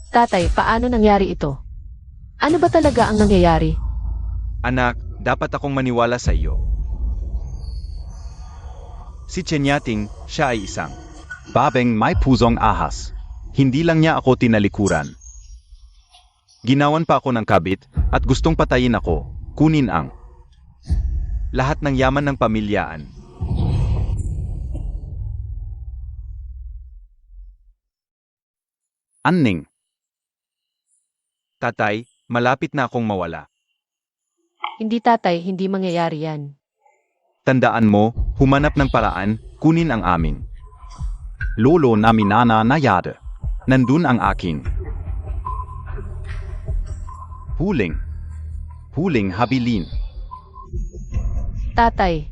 Tatay, paano nangyari ito? Ano ba talaga ang nangyayari? Anak, dapat akong maniwala sa iyo. Si Chenyating, siya ay isang babeng may pusong ahas. Hindi lang niya ako tinalikuran. Ginawan pa ako ng kabit at gustong patayin ako, kunin ang lahat ng yaman ng pamilyaan. Anning. Tatay, malapit na akong mawala. Hindi tatay, hindi mangyayari yan. Tandaan mo, humanap ng paraan, kunin ang amin. Lolo namin nana na yada. Nandun ang akin. Huling. Huling habilin. Tatay,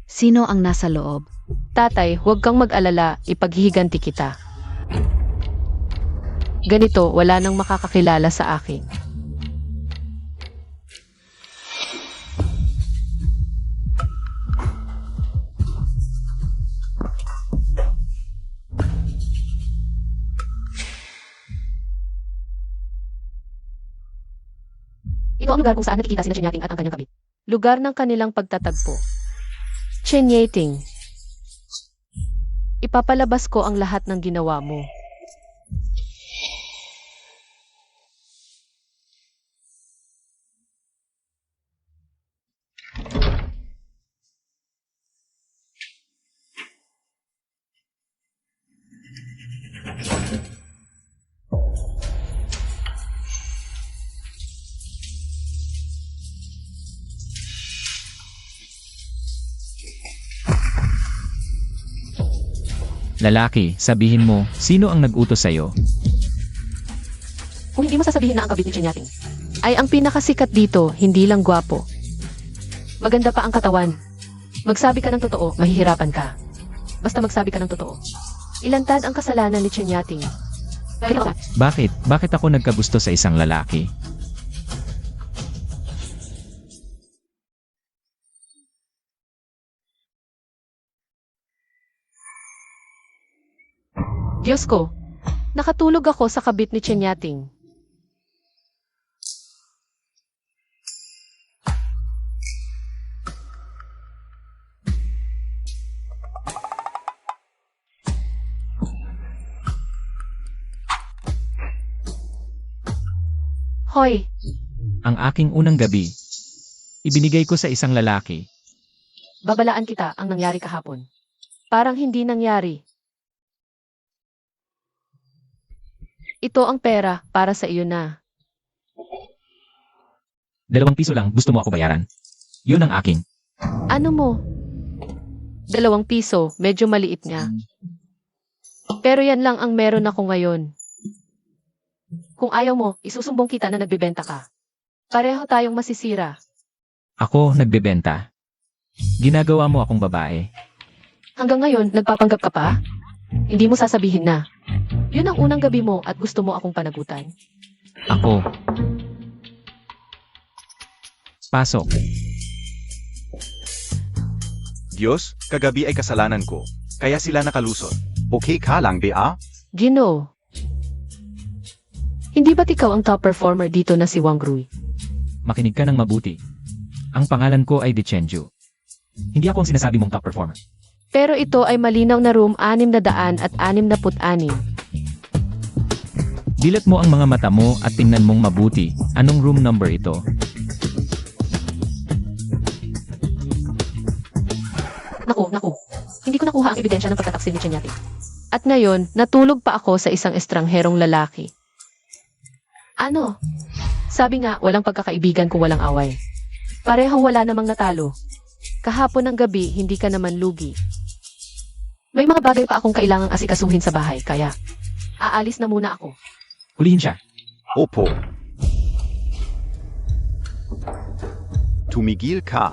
Sino ang nasa loob? tatay, huwag kang mag-alala, ipaghihiganti kita. Ganito, wala nang makakakilala sa akin. Ito ang lugar kung saan nakikita sina Chenyating at ang kanyang kabit. Lugar ng kanilang pagtatagpo. Chenyating. Ipapalabas ko ang lahat ng ginawa mo. Lalaki, sabihin mo, sino ang nag-utos sa'yo? Kung hindi mo sasabihin na ang kabit ni Chenyating ay ang pinakasikat dito, hindi lang gwapo. Maganda pa ang katawan. Magsabi ka ng totoo, mahihirapan ka. Basta magsabi ka ng totoo. Ilantad ang kasalanan ni Chenyating. Bakit? Bakit ako nagkagusto sa isang lalaki? Diyos ko, nakatulog ako sa kabit ni Chenyating. Hoy, Ang aking unang gabi. Ibinigay ko sa isang lalaki. babalaan kita ang nangyari kahapon. Parang hindi nangyari. Ito ang pera para sa iyo na. 2 piso lang, gusto mo ako bayaran? Yun ang akin. Ano mo? 2 piso, medyo maliit nga. Pero yan lang ang meron ako ngayon. Kung ayaw mo, isusumbong kita na nagbebenta ka. Pareho tayong masisira. Ako nagbebenta. Ginagawa mo akong babae. Hanggang ngayon, nagpapanggap ka pa? Hindi mo sasabihin na. Yun ang unang gabi mo at gusto mo akong panagutan. Ako. Pasok. Diyos, kagabi ay kasalanan ko. Kaya sila nakalusot. Okay ka lang, Bea? Gino. Hindi ba't ikaw ang top performer dito na si Wang Rui? Makinig ka ng mabuti. Ang pangalan ko ay Dechenju. Hindi ako ang sinasabi mong top performer. Pero ito ay malinaw na room 666. Dilat mo ang mga mata mo at tingnan mong mabuti. Anong room number ito? Naku. Hindi ko nakuha ang ebidensya ng pagtataksil ni Chenyating. At ngayon, natulog pa ako sa isang estrangherong lalaki. Ano? Sabi nga, walang pagkakaibigan kung walang away. Parehong wala namang natalo. Kahapon ng gabi, hindi ka naman lugi. May mga bagay pa akong kailangang asikasuhin sa bahay, kaya aalis na muna ako. Hulihin siya. Opo. Tumigil ka.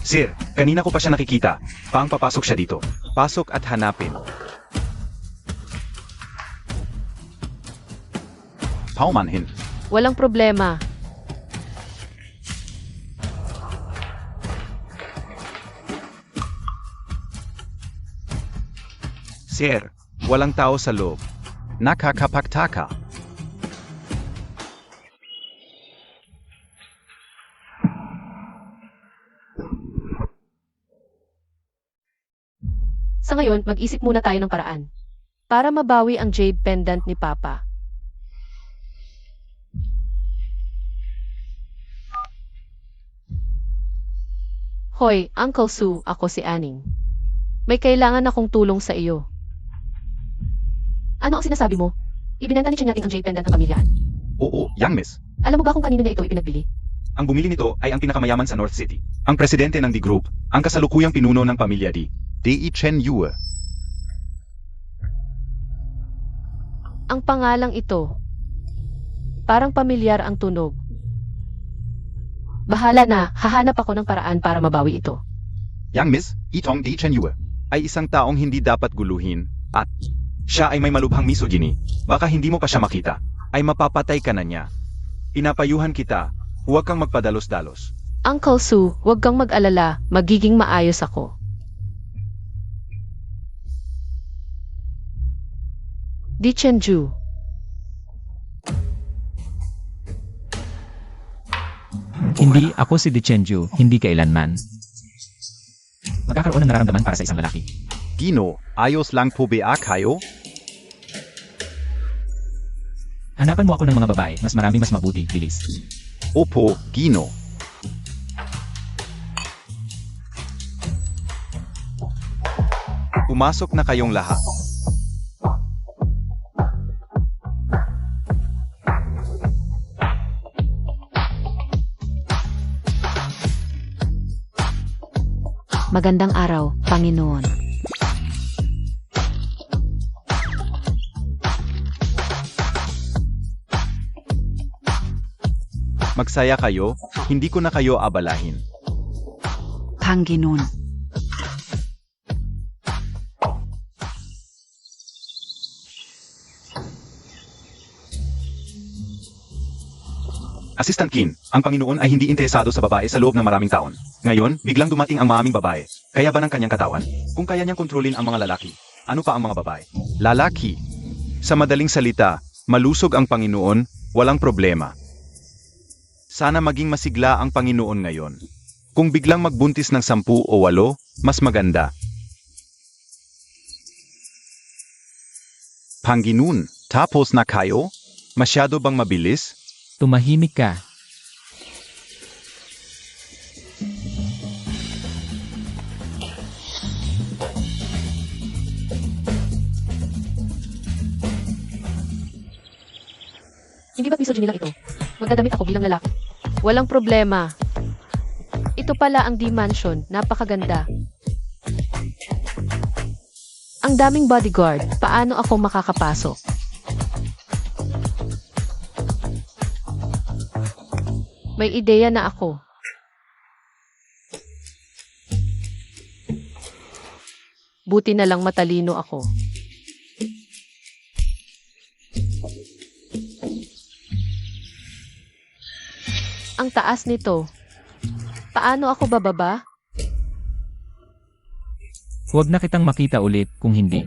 Sir, kanina ko pa siya nakikita. Paang papasok siya dito. Pasok at hanapin. Paumanhin. Walang problema. Sir, walang tao sa loob. Nakakapagtaka. Sa ngayon, mag-isip muna tayo ng paraan. Para mabawi ang jade pendant ni Papa. Hoy, Uncle Sue, ako si Aning. May kailangan akong tulong sa iyo. Ano ang sinasabi mo? Ibinenta ni Chanyating ang jade pendant ng pamilya. Oo, young miss. Alam mo ba kung kanino niya ito ipinagbili? Ang bumili nito ay ang pinakamayaman sa North City. Ang presidente ng D Group, ang kasalukuyang pinuno ng pamilya D. D.E. Chen Yue. Ang pangalang ito. Parang pamilyar ang tunog. Bahala na, hahanap ako ng paraan para mabawi ito. Young miss, itong D. Chen Yue ay isang taong hindi dapat guluhin at siya ay may malubhang misogyny. Baka hindi mo pa siya makita, ay mapapatay ka na niya. Pinapayuhan kita, huwag kang magpadalos-dalos. Uncle Sue, huwag kang mag-alala, magiging maayos ako. Di Chenju. Hindi ako si Dichenju, hindi kailanman. Magkakaroon ng nararamdaman para sa isang lalaki. Gino, ayos lang po ba kayo? Hanapan mo ako ng mga babae, mas marami mas mabuti, bilis. Opo, Gino. Pumasok na kayong lahat. Magandang araw, Panginoon. Magsaya kayo, hindi ko na kayo abalahin. Panginoon. Assistant Kin, ang Panginoon ay hindi interesado sa babae sa loob ng maraming taon. Ngayon, biglang dumating ang maaming babae. Kaya ba ng kanyang katawan? Kung kaya niyang kontrolin ang mga lalaki, ano pa ang mga babae? Lalaki. Sa madaling salita, malusog ang Panginoon, walang problema. Sana maging masigla ang Panginoon ngayon. Kung biglang magbuntis ng 10 o 8, mas maganda. Panginoon, tapos na kayo? Masyado bang mabilis? Tumahimik ka. Hindi ba't misogyny lang ito? Magdadamit ako bilang lalaki. Walang problema. Ito pala ang D-Mansion. Napakaganda. Ang daming bodyguard. Paano ako makakapasok? May ideya na ako. Buti na lang matalino ako. Ang taas nito. Paano ako bababa? Huwag na kitang makita ulit kung hindi.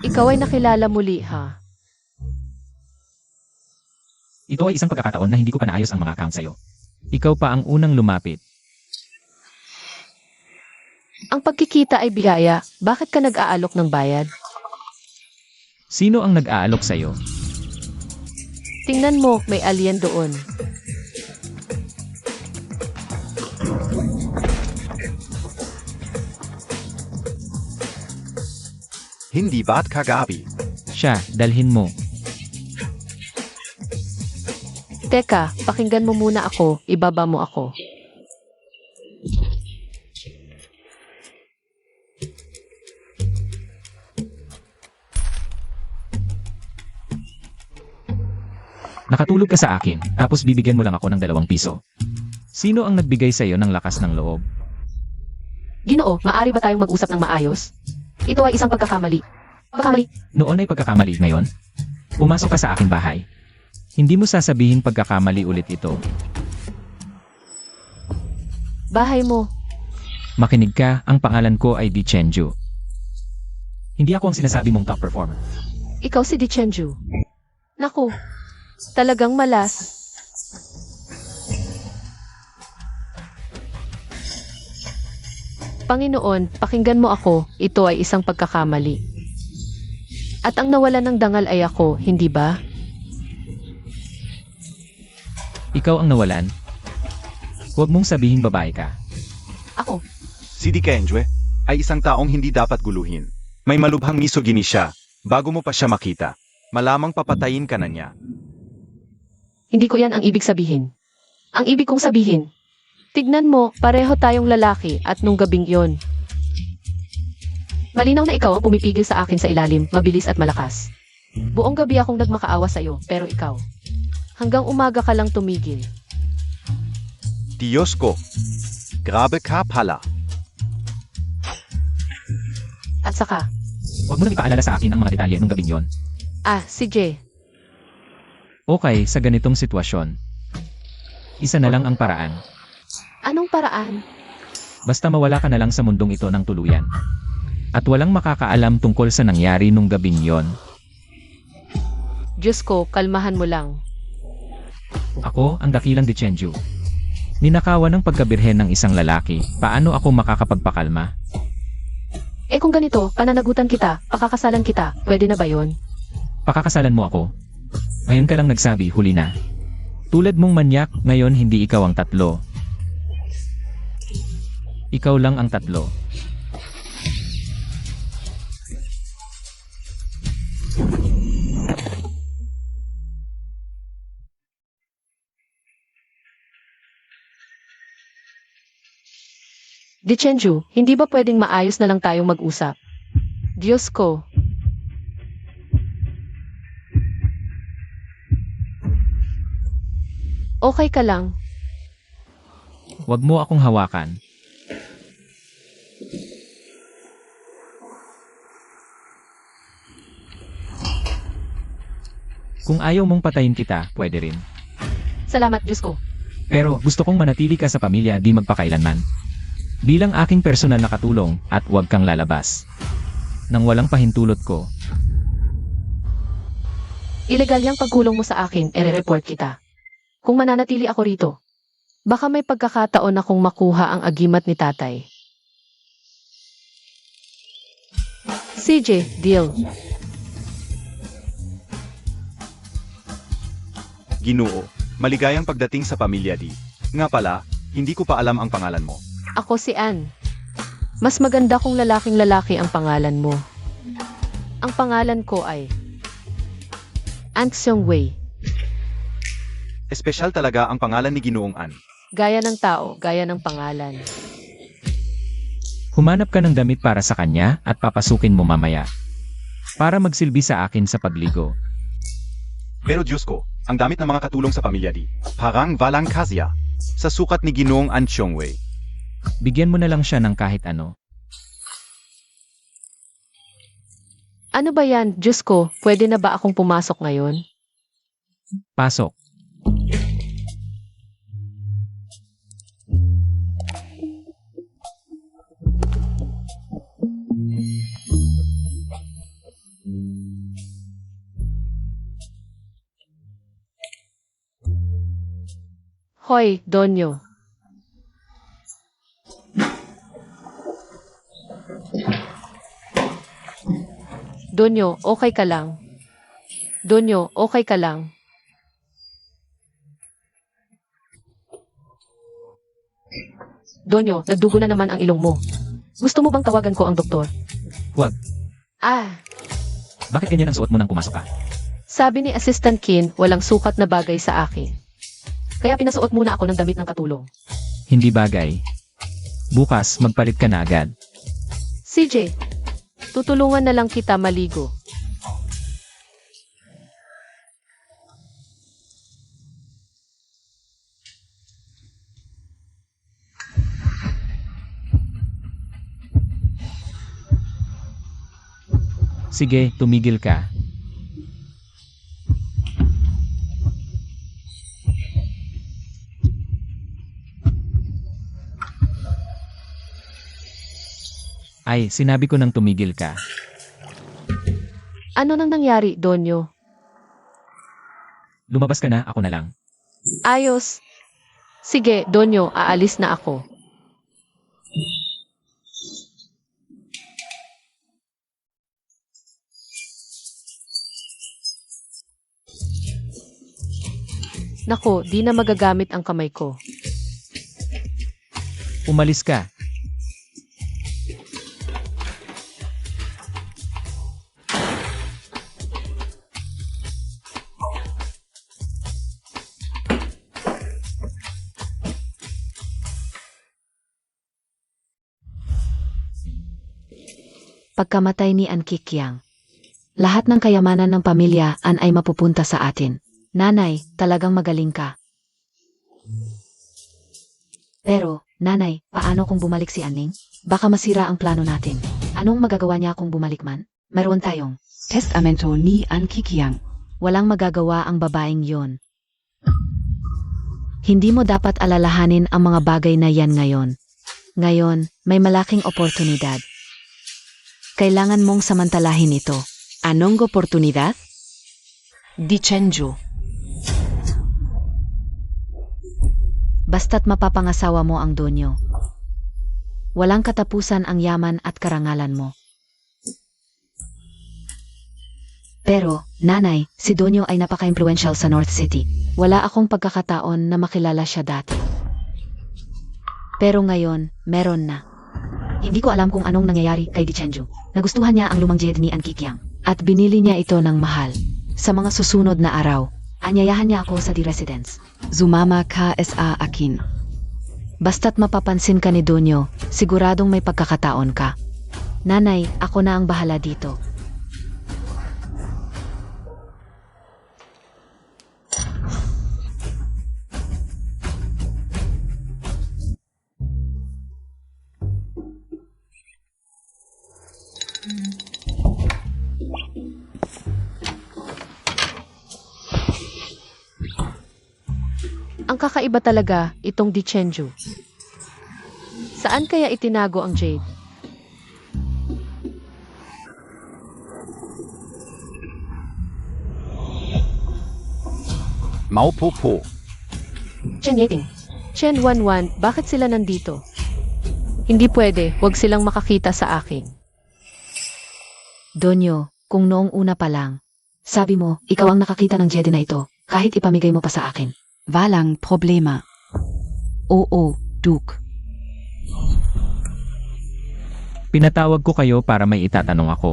Ikaw ay nakilala muli, ha? Ito ay isang pagkakataon na hindi ko pa naayos ang mga account sa'yo. Ikaw pa ang unang lumapit. Ang pagkikita ay biyaya. Bakit ka nag-aalok ng bayad? Sino ang nag-aalok sa'yo? Tingnan mo, may alien doon. Hindi ba't kagabi? Siya, dalhin mo. Teka, pakinggan mo muna ako, ibaba mo ako. Nakatulog ka sa akin, tapos bibigyan mo lang ako ng 2 piso. Sino ang nagbigay sa'yo ng lakas ng loob? Ginoo, maaari ba tayong mag-usap ng maayos? Ito ay isang pagkakamali. Pagkakamali. Noon ay pagkakamali, ngayon. Pumasok ka sa aking bahay. Hindi mo sasabihin pagkakamali ulit ito. Bahay mo. Makinig ka, ang pangalan ko ay Di Chenju. Hindi ako ang sinasabi mong top performer. Ikaw si Dichenju. Naku, talagang malas. Panginoon, pakinggan mo ako, ito ay isang pagkakamali. At ang nawalan ng dangal ay ako, hindi ba? Ikaw ang nawalan. Huwag mong sabihing babae ka. Ako. Si Dikenjwe ay isang taong hindi dapat guluhin. May malubhang misogyny siya. Bago mo pa siya makita, malamang papatayin ka na niya. Hindi ko yan ang ibig sabihin. Ang ibig kong sabihin, tignan mo, pareho tayong lalaki at nung gabing yon. Malinaw na ikaw ang pumipigil sa akin sa ilalim, mabilis at malakas. Buong gabi akong nagmakaawa sa'yo, pero ikaw. Hanggang umaga ka lang tumigil. Diyos ko. Grabe ka pala. At saka, Huwag mo nang ipaalala sa akin ang mga detalye nung gabing yon. si Jay. Okay, sa ganitong sitwasyon. Isa na lang ang paraan. Anong paraan? Basta mawala ka na lang sa mundong ito ng tuluyan. At walang makakaalam tungkol sa nangyari nung gabing yon. Diyos ko, kalmahan mo lang. Ako, ang dakilang Dichenju. Ninakawan ng pagkabirhen ng isang lalaki, paano ako makakapagpakalma? Kung ganito, pananagutan kita, pakakasalan kita, pwede na ba yon? Pakakasalan mo ako. Ngayon ka lang nagsabi, huli na. Tulad mong manyak, ngayon hindi ikaw ang tatlo. Ikaw lang ang tatlo. Dichenju, hindi ba pwedeng maayos na lang tayong mag-usap? Diyos ko. Okay ka lang. Huwag mo akong hawakan. Kung ayaw mong patayin kita, pwede rin. Salamat, Diyos ko. Pero gusto kong manatili ka sa pamilya di magpakailanman. Bilang aking personal na katulong at huwag kang lalabas. Nang walang pahintulot ko, Ilegal yung pagkulong mo sa akin, ere-report kita. Kung mananatili ako rito, baka may pagkakataon akong makuha ang agimat ni tatay. CJ, deal. Ginoo, maligayang pagdating sa pamilya di. Nga pala, hindi ko pa alam ang pangalan mo. Ako si Ann. Mas maganda kung lalaking lalaki ang pangalan mo. Ang pangalan ko ay An Seong-wei. Espesyal talaga ang pangalan ni Ginoong An. Gaya ng tao, gaya ng pangalan. humanap ka ng damit para sa kanya at papasukin mo mamaya. Para magsilbi sa akin sa pagligo. Pero Diyos ko, ang damit ng mga katulong sa pamilya di. Parang walang kasya. Sa sukat ni Ginoong An Seong-wei. Bigyan mo na lang siya ng kahit ano. Ano ba yan, Diyos ko, pwede na ba akong pumasok ngayon? Pasok. Hoy, Donyo. Donyo, okay ka lang. Donyo, okay ka lang. Donyo, nagdugo na naman ang ilong mo. Gusto mo bang tawagan ko ang doktor? Huwag. Bakit ganyan ang suot mo nang pumasok ka? Sabi ni Assistant Kin, walang sukat na bagay sa akin. Kaya pinasuot muna ako ng damit ng katulong. Hindi bagay. Bukas, magpalit ka na agad. CJ, tutulungan na lang kita maligo. Sige, tumigil ka. Ay, sinabi ko nang tumigil ka. Ano nang nangyari, Donyo? Lumabas ka na, ako na lang. Ayos. Sige, Donyo, aalis na ako. Nako, di na magagamit ang kamay ko. Umalis ka. Pagkamatay ni An Kikyang, lahat ng kayamanan ng pamilya An ay mapupunta sa atin. Nanay, talagang magaling ka. Pero, nanay, paano kung bumalik si Aning? Baka masira ang plano natin. Anong magagawa niya kung bumalik man? Meron tayong testamento ni An Kikyang. Walang magagawa ang babaeng yon. Hindi mo dapat alalahanin ang mga bagay na yan ngayon. Ngayon, may malaking oportunidad. Kailangan mong samantalahin ito. Anong oportunidad? Dichenju. Basta't mapapangasawa mo ang Donyo. Walang katapusan ang yaman at karangalan mo. Pero, nanay, si Donyo ay napaka-influential sa North City. Wala akong pagkakataon na makilala siya dati. Pero ngayon, meron na. Hindi ko alam kung anong nangyayari kay Dichenju. Nagustuhan niya ang lumang jed ni An Kikyang at binili niya ito ng mahal. Sa mga susunod na araw, anyayahan niya ako sa The Residence. Zumama ka sa akin. Basta't mapapansin ka ni Donyo, siguradong may pagkakataon ka. Nanay, ako na ang bahala dito. Ang kakaiba talaga itong Dichenju. Saan kaya itinago ang jade? Maupo po. Chen Yeting. Chen Wanwan, bakit sila nandito? Hindi pwede, huwag silang makakita sa akin. Donyo, kung noong una pa lang, sabi mo, ikaw ang nakakita ng jedi na ito, kahit ipamigay mo pa sa akin. Walang problema. Oo, Duke. Pinatawag ko kayo para may itatanong ako.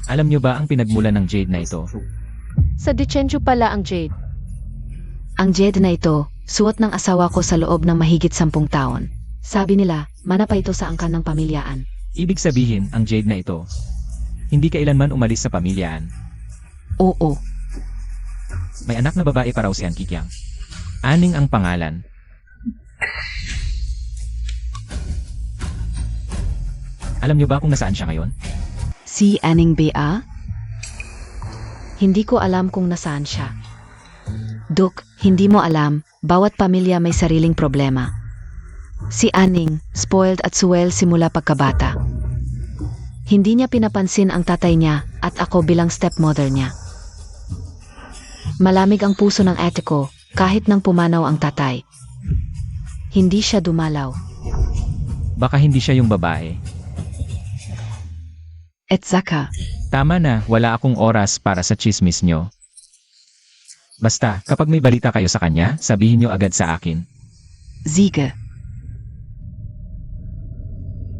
Alam niyo ba ang pinagmulan ng jade na ito? Sa Dichenju pala ang jade. Ang jedi na ito, suot ng asawa ko sa loob ng mahigit 10 taon. Sabi nila, mana pa ito sa angkan ng pamilyaan. Ibig sabihin, ang jade na ito, hindi kailanman umalis sa pamilyaan. Oo, May anak na babae pa raw si An Kikyang. Aning ang pangalan. Alam niyo ba kung nasaan siya ngayon? si Aning Bea? Hindi ko alam kung nasaan siya. Duke, hindi mo alam, bawat pamilya may sariling problema. Si Aning, spoiled at suwel simula pagkabata. Hindi niya pinapansin ang tatay niya at ako bilang stepmother niya. Malamig ang puso ng ate ko kahit nang pumanaw ang tatay. Hindi siya dumalaw. Baka hindi siya yung babae. Etzaka. Tama na, wala akong oras para sa chismis nyo. Basta, kapag may balita kayo sa kanya, sabihin nyo agad sa akin. Ziege.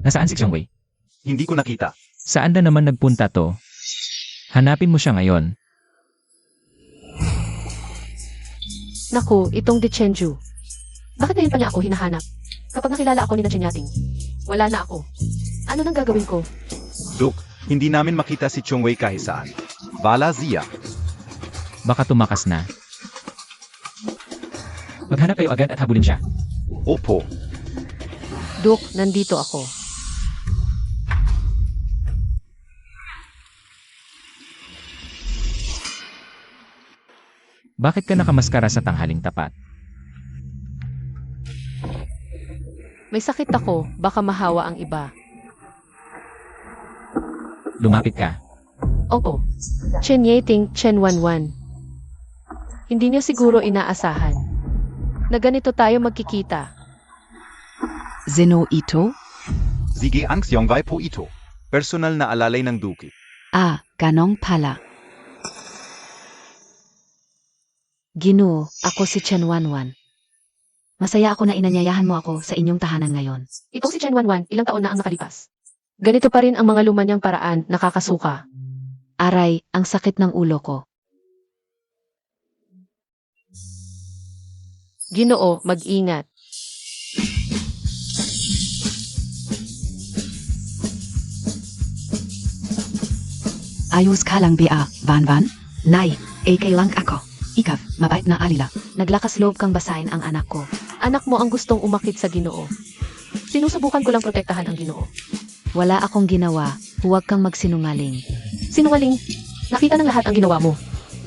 Nasaan si Xiangwei? Hindi ko nakita. Saan na naman nagpunta to? Hanapin mo siya ngayon. Naku, itong Dichenju. Bakit ngayon pa niya ako hinahanap? Kapag nakilala ako ni Chen Yating, wala na ako. Ano nang gagawin ko? Duke, hindi namin makita si Chongwei kahit saan. Vala Zia. Baka tumakas na. Maghanap kayo agad at habulin siya. Opo. Duke, nandito ako. Bakit ka nakamaskara sa tanghaling tapat? May sakit ako, baka mahawa ang iba. Lumapit ka. Oo. Chen Yeting, Chen Wanwan. Hindi niyo siguro inaasahan na ganito tayo magkikita. Zeno Ito? Sige Angst Yongwei po ito. Personal na alalay ng duki. Ah, ganong pala. Ginoo, ako si Chen Wanwan. Masaya ako na inanyayahan mo ako sa inyong tahanan ngayon. Itong si Chen Wanwan, ilang taon na ang nakalipas. Ganito pa rin ang mga lumanyang paraan, nakakasuka. Aray, ang sakit ng ulo ko. Ginoo, mag-ingat. Ayos ka lang Bea, Van? Nay, AK lang ako. Ikaw, mabait na alila. Naglakas loob kang basahin ang anak ko. Anak mo ang gustong umakit sa Ginoo. Sinusubukan ko lang protektahan ang Ginoo. Wala akong ginawa, huwag kang magsinungaling. Sinungaling, nakita ng lahat ang ginawa mo.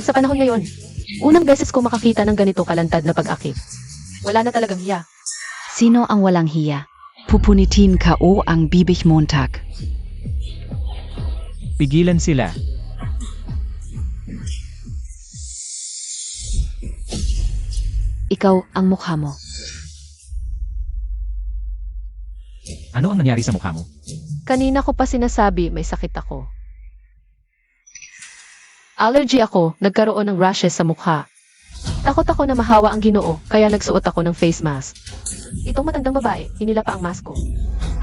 Sa panahon ngayon, unang beses ko makakita ng ganito kalantad na pag-akit. Wala na talagang hiya. Sino ang walang hiya? Pupunitin ka o ang bibig Montag. Pigilan sila. Ikaw ang mukha mo. Ano ang nangyari sa mukha mo? Kanina ko pa sinasabi may sakit ako. Allergy ako, nagkaroon ng rashes sa mukha. Takot ako na mahawa ang Ginoo, kaya nagsuot ako ng face mask. Itong matandang babae, hinila pa ang mask ko.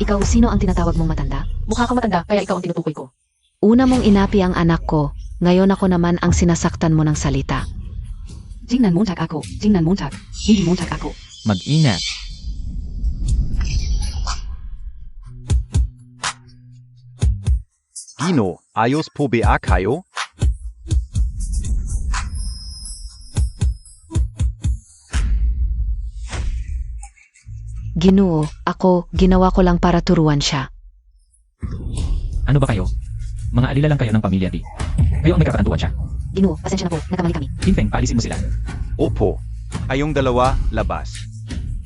Ikaw sino ang tinatawag mong matanda? Mukha kang matanda, kaya ikaw ang tinutukoy ko. Una mong inapi ang anak ko, ngayon ako naman ang sinasaktan mo ng salita. Tingnan Montag ako, tingnan Montag, hindi Montag ako. Mag-ingat. Gino, ayos po ba kayo? Ginoo, ako, ginawa ko lang para turuan siya. Ano ba kayo? Mga alila lang kayo ng pamilya di. Kayo ang may katanduan siya. Ginoo, pasensya na po, nagkamali kami. Hinfeng, paalisin mo sila. Opo. Ayong dalawa, labas.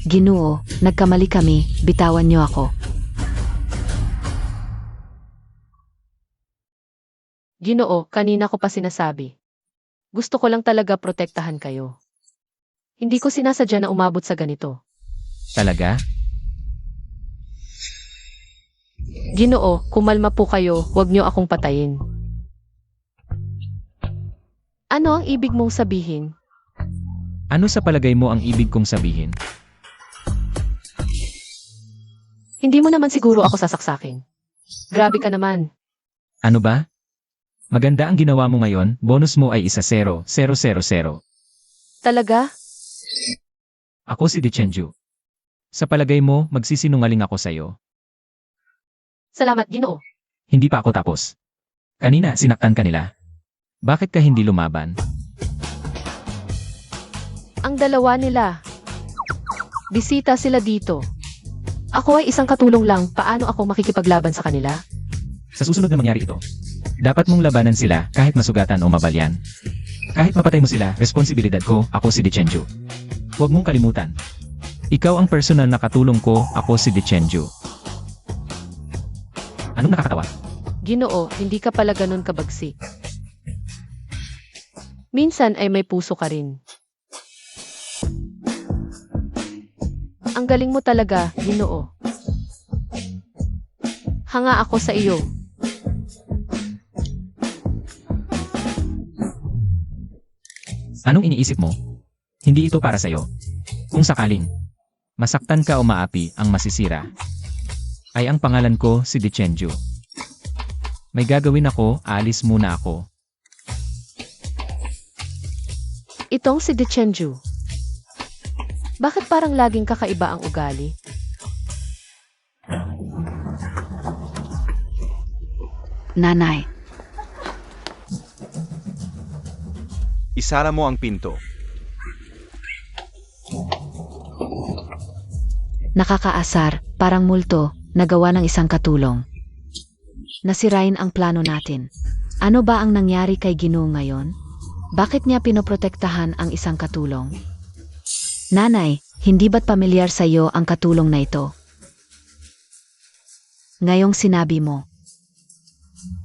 Ginoo, nagkamali kami, bitawan niyo ako. Ginoo, kanina ko pa sinasabi. Gusto ko lang talaga protektahan kayo. Hindi ko sinasadya na umabot sa ganito. Talaga? Ginoo, kumalma po kayo, huwag niyo akong patayin. Ano ang ibig mong sabihin? Ano sa palagay mo ang ibig kong sabihin? Hindi mo naman siguro ako sasaksakin. Grabe ka naman. Ano ba? Maganda ang ginawa mo ngayon, bonus mo ay 1-0, 0-0-0. Talaga? Ako si Dechenju. Sa palagay mo, magsisinungaling ako sa'yo. Salamat, Ginoo. Hindi pa ako tapos. Kanina, sinaktan ka nila. Bakit ka hindi lumaban? Ang dalawa nila. Bisita sila dito. Ako ay isang katulong lang, paano ako makikipaglaban sa kanila? Sa susunod na mangyari ito, dapat mong labanan sila kahit masugatan o mabalyan. Kahit mapatay mo sila, responsibilidad ko, ako si Dechenju. Huwag mong kalimutan. Ikaw ang personal na katulong ko, ako si Dechenju. Anong nakakatawa? Ginoo, hindi ka pala ganun kabagsik. Minsan ay may puso ka rin. Ang galing mo talaga, Ginoo. Hanga ako sa iyo. Anong iniisip mo? Hindi ito para sa'yo. Kung sakaling masaktan ka o maapi ang masisira, ay ang pangalan ko si Dechenju. May gagawin ako, alis muna ako. Itong si Dechenju. Bakit parang laging kakaiba ang ugali? Nanay, Isara mo ang pinto. nakakaasar, parang multo, nagawa ng isang katulong. Nasirain ang plano natin. Ano ba ang nangyari kay Ginoo ngayon? Bakit niya pinoprotektahan ang isang katulong? Nanay, hindi ba't pamilyar sa iyo ang katulong na ito? Ngayong sinabi mo.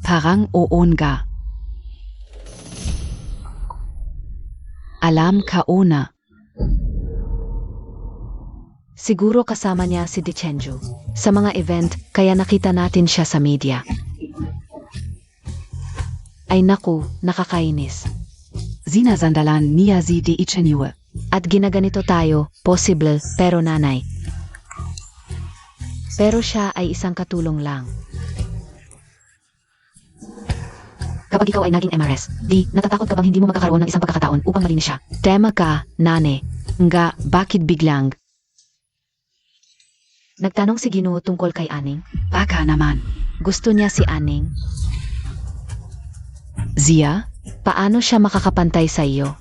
Parang oon ka. Alam ka una. Siguro kasama niya si Dichenju sa mga event kaya nakita natin siya sa media. Ay naku, nakakainis. Zinazandalan niya si Dichenju. At ginaganito tayo, possible, pero nanay. Pero siya ay isang katulong lang. Kapag ikaw ay naging MRS, natatakot ka bang hindi mo magkakaroon ng isang pagkakataon upang malinis siya? Tema ka, nane. Nga, bakit biglang? Nagtanong si Ginoo tungkol kay Aning. Baka naman. Gusto niya si Aning. Zia? Paano siya makakapantay sa iyo?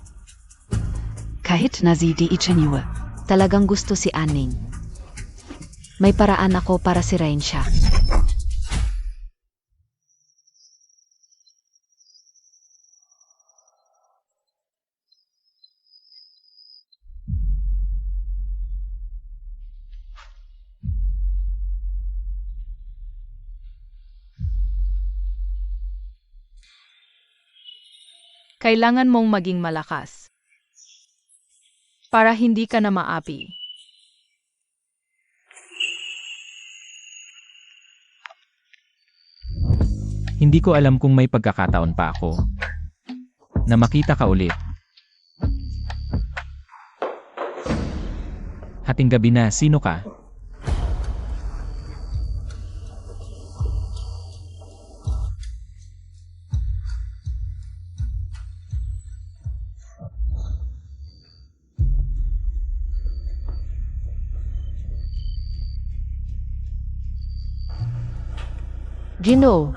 Kahit na si Dichenju. Talagang gusto si Aning. May paraan ako para sirain siya. Kailangan mong maging malakas para hindi ka na maapi. Hindi ko alam kung may pagkakataon pa ako na makita ka ulit. Hating gabi na, sino ka? Gino,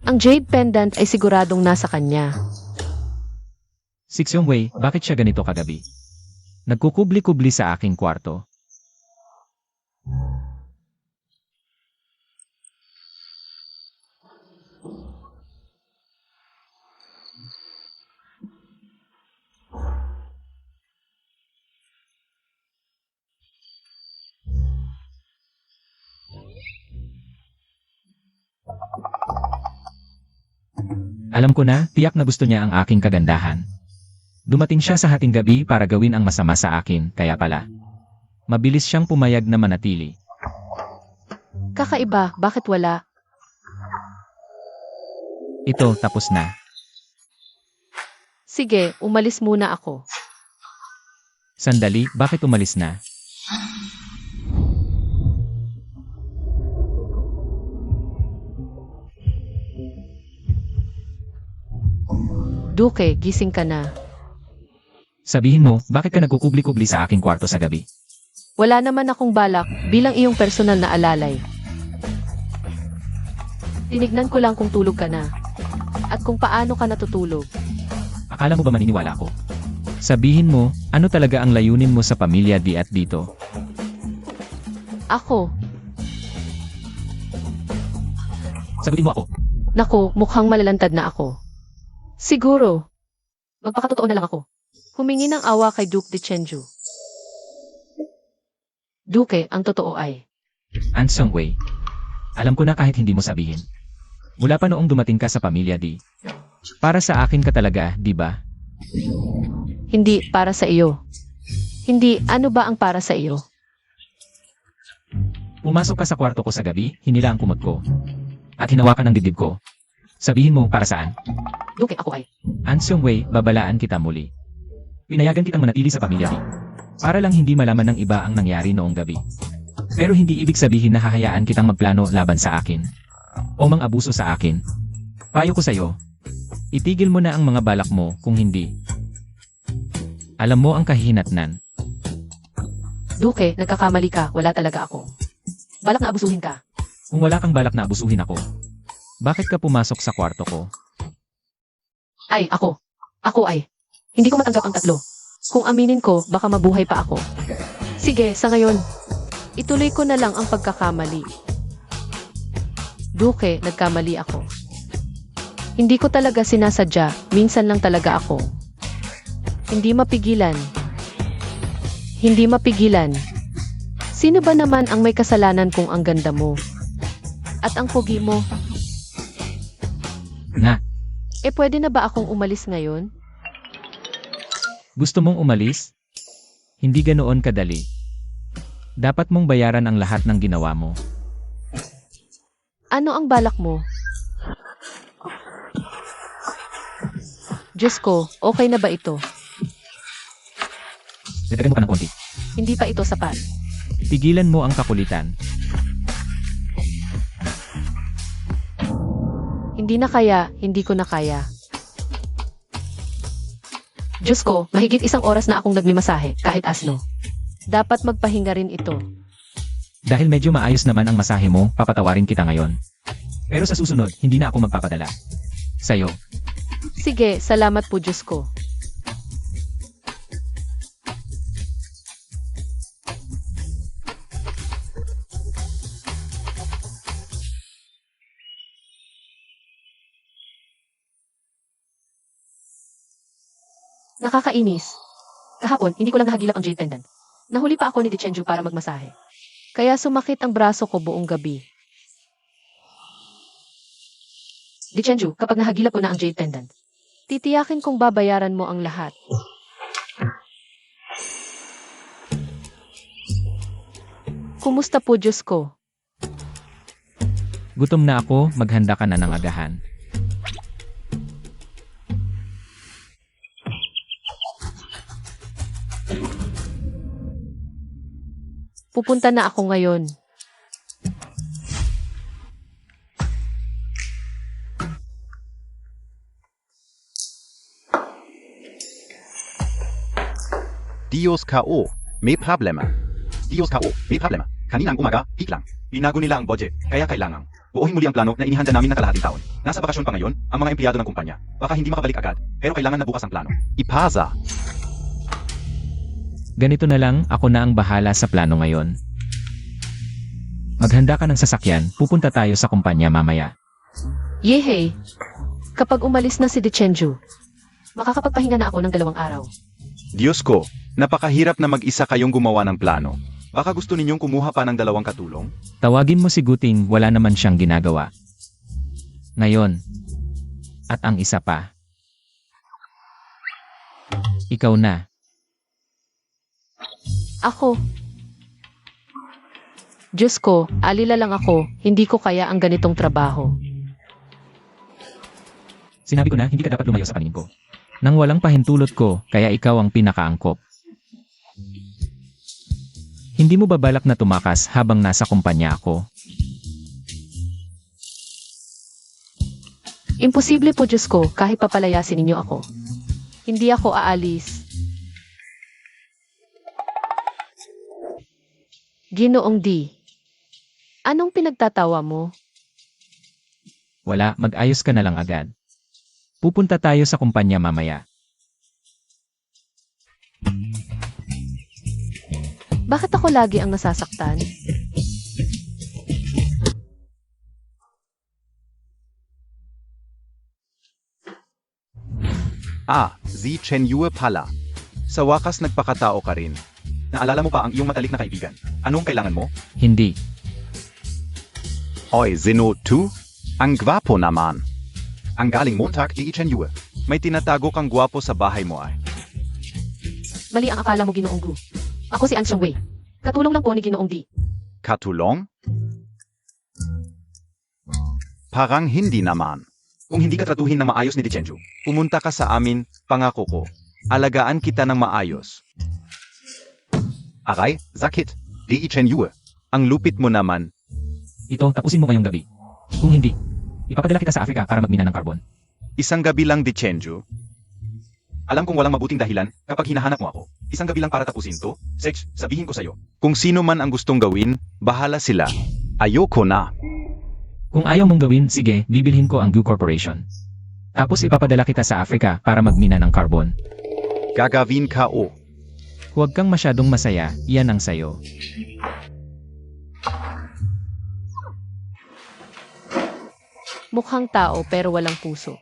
ang jade pendant ay siguradong nasa kanya. Six Wei, bakit siya ganito kagabi? Nagkukubli-kubli sa aking kwarto. Alam ko na, tiyak na gusto niya ang aking kagandahan. Dumating siya sa hating gabi para gawin ang masama sa akin, kaya pala. Mabilis siyang pumayag na manatili. Kakaiba, bakit wala? Ito, tapos na. Sige, umalis muna ako. Sandali, bakit umalis na? Duke, gising ka na. Sabihin mo, bakit ka nagkukubli-kubli sa aking kwarto sa gabi? Wala naman akong balak bilang iyong personal na alalay. Tinignan ko lang kung tulog ka na. At kung paano ka natutulog. Akala mo ba maniniwala ko? Sabihin mo, ano talaga ang layunin mo sa pamilya di at dito? Ako, Sagutin mo ako. naku, mukhang malalantad na ako. Siguro. Magpakatotoo na lang ako. Humingi ng awa kay Duke Dichenju. Duke, ang totoo ay. Ansong Wei. Alam ko na kahit hindi mo sabihin. Mula pa noong dumating ka sa pamilya di. Para sa akin ka talaga, di ba? Hindi para sa iyo. Hindi, ano ba ang para sa iyo? Pumasok ka sa kwarto ko sa gabi, hinila ang kumot ko. At hinawakan ang dibdib ko. Sabihin mo, para saan? Duke, ako ay. Ansong Wei, babalaan kita muli. Pinayagan kitang manatili sa pamilya di. Para lang hindi malaman ng iba ang nangyari noong gabi. Pero hindi ibig sabihin na hahayaan kitang magplano laban sa akin. O mang-abuso sa akin. Payo ko sa'yo. Itigil mo na ang mga balak mo kung hindi. Alam mo ang kahihinatnan. Duke, nagkakamali ka, wala talaga ako. Balak na abusuhin ka. Kung wala kang balak na abusuhin ako, bakit ka pumasok sa kwarto ko? Ay, ako. Ako ay. Hindi ko matanggap ang tatlo. Kung aminin ko, baka mabuhay pa ako. Sige, sa ngayon, ituloy ko na lang ang pagkakamali. Duke, nagkamali ako. Hindi ko talaga sinasadya, minsan lang talaga ako Hindi mapigilan. Hindi mapigilan. Sino ba naman ang may kasalanan kung ang ganda mo? At ang pogi mo? Na, Pwede na ba akong umalis ngayon? gusto mong umalis? Hindi ganoon kadali. Dapat mong bayaran ang lahat ng ginawa mo. Ano ang balak mo? Diyos ko, okay na ba ito? Dagdagan mo pa ng konti. Hindi pa ito sapat. Tigilan mo ang kakulitan. Hindi na kaya, hindi ko na kaya. Diyos ko, mahigit 1 oras na akong nagmimasahe, kahit asno. Dapat magpahinga rin ito. Dahil medyo maayos naman ang masahe mo, papatawarin kita ngayon. Pero sa susunod, hindi na ako magpapadala. Sa'yo. Sige, salamat po Diyos ko. Nakakainis. Kahapon, hindi ko lang nahagilap ang jade pendant. Nahuli pa ako ni Dichenju para magmasahe. Kaya sumakit ang braso ko buong gabi. Dichenju, kapag nahagilap ko na ang jade pendant, titiyakin kong babayaran mo ang lahat. Kumusta po Diyos ko? Gutom na ako, maghanda ka na ng agahan. Pupunta na ako ngayon. Diyos K.O. May problema. Diyos K.O. May problema. Kaninang umaga, hiklang. Binago nila ang budget, kaya kailangang buuhin muli ang plano na inihanda namin na kalahating taon. Nasa bakasyon pa ngayon ang mga empleyado ng kumpanya. Baka hindi makabalik agad, pero kailangan na bukas ang plano. Ipasa. Ganito na lang, ako na ang bahala sa plano ngayon. Maghanda ka ng sasakyan, pupunta tayo sa kumpanya mamaya. Yehey! Kapag umalis na si Dichenju, makakapagpahinga na ako ng 2 araw. Diyos ko, napakahirap na mag-isa kayong gumawa ng plano. Baka gusto ninyong kumuha pa ng 2 katulong? Tawagin mo si Guting, wala naman siyang ginagawa. Ngayon. At ang isa pa. Ikaw na. Ako. Diyos ko, alila lang ako, hindi ko kaya ang ganitong trabaho. Sinabi ko na, hindi ka dapat lumayo sa paningin ko. Nang walang pahintulot ko, kaya ikaw ang pinakaangkop. Hindi mo ba balak na tumakas habang nasa kumpanya ako? Imposible po Diyos ko, kahit papalayasin ninyo ako. Hindi ako aalis. Ginoong D. Anong pinagtatawa mo? Wala, mag-ayos ka na lang agad. Pupunta tayo sa kumpanya mamaya. Bakit ako lagi ang nasasaktan? Zi Chenyue pala. Sa wakas nagpakatao ka rin. Naalala mo pa ang iyong matalik na kaibigan. Anong kailangan mo? Hindi. Oy, Zeno 2? Ang gwapo naman. Ang galing Montag di Chenyue. May tinatago kang gwapo sa bahay mo ay. Mali ang akala mo Ginoong Gu. Ako si An Xiong Wei. Katulong lang po ni Ginoong D. Katulong? Parang hindi naman. Kung hindi ka tratuhin ng maayos ni Dichenju, pumunta ka sa amin, pangako ko. Alagaan kita ng maayos. Aray, zakit, di Chenyue. Ang lupit mo naman. Ito, tapusin mo ngayong gabi. Kung hindi, ipapadala kita sa Africa para magmina ng carbon. Isang gabi lang Dichenju. Alam kong walang mabuting dahilan kapag hinahanap mo ako. Isang gabi lang para tapusin to. Sex, sabihin ko sa'yo. Kung sino man ang gustong gawin, bahala sila. Ayoko na. Kung ayaw mong gawin, sige, bibilhin ko ang Gu Corporation. Tapos ipapadala kita sa Africa para magmina ng carbon. Gagawin ka o. Huwag kang masyadong masaya, iyan ang sayo. Mukhang tao pero walang puso.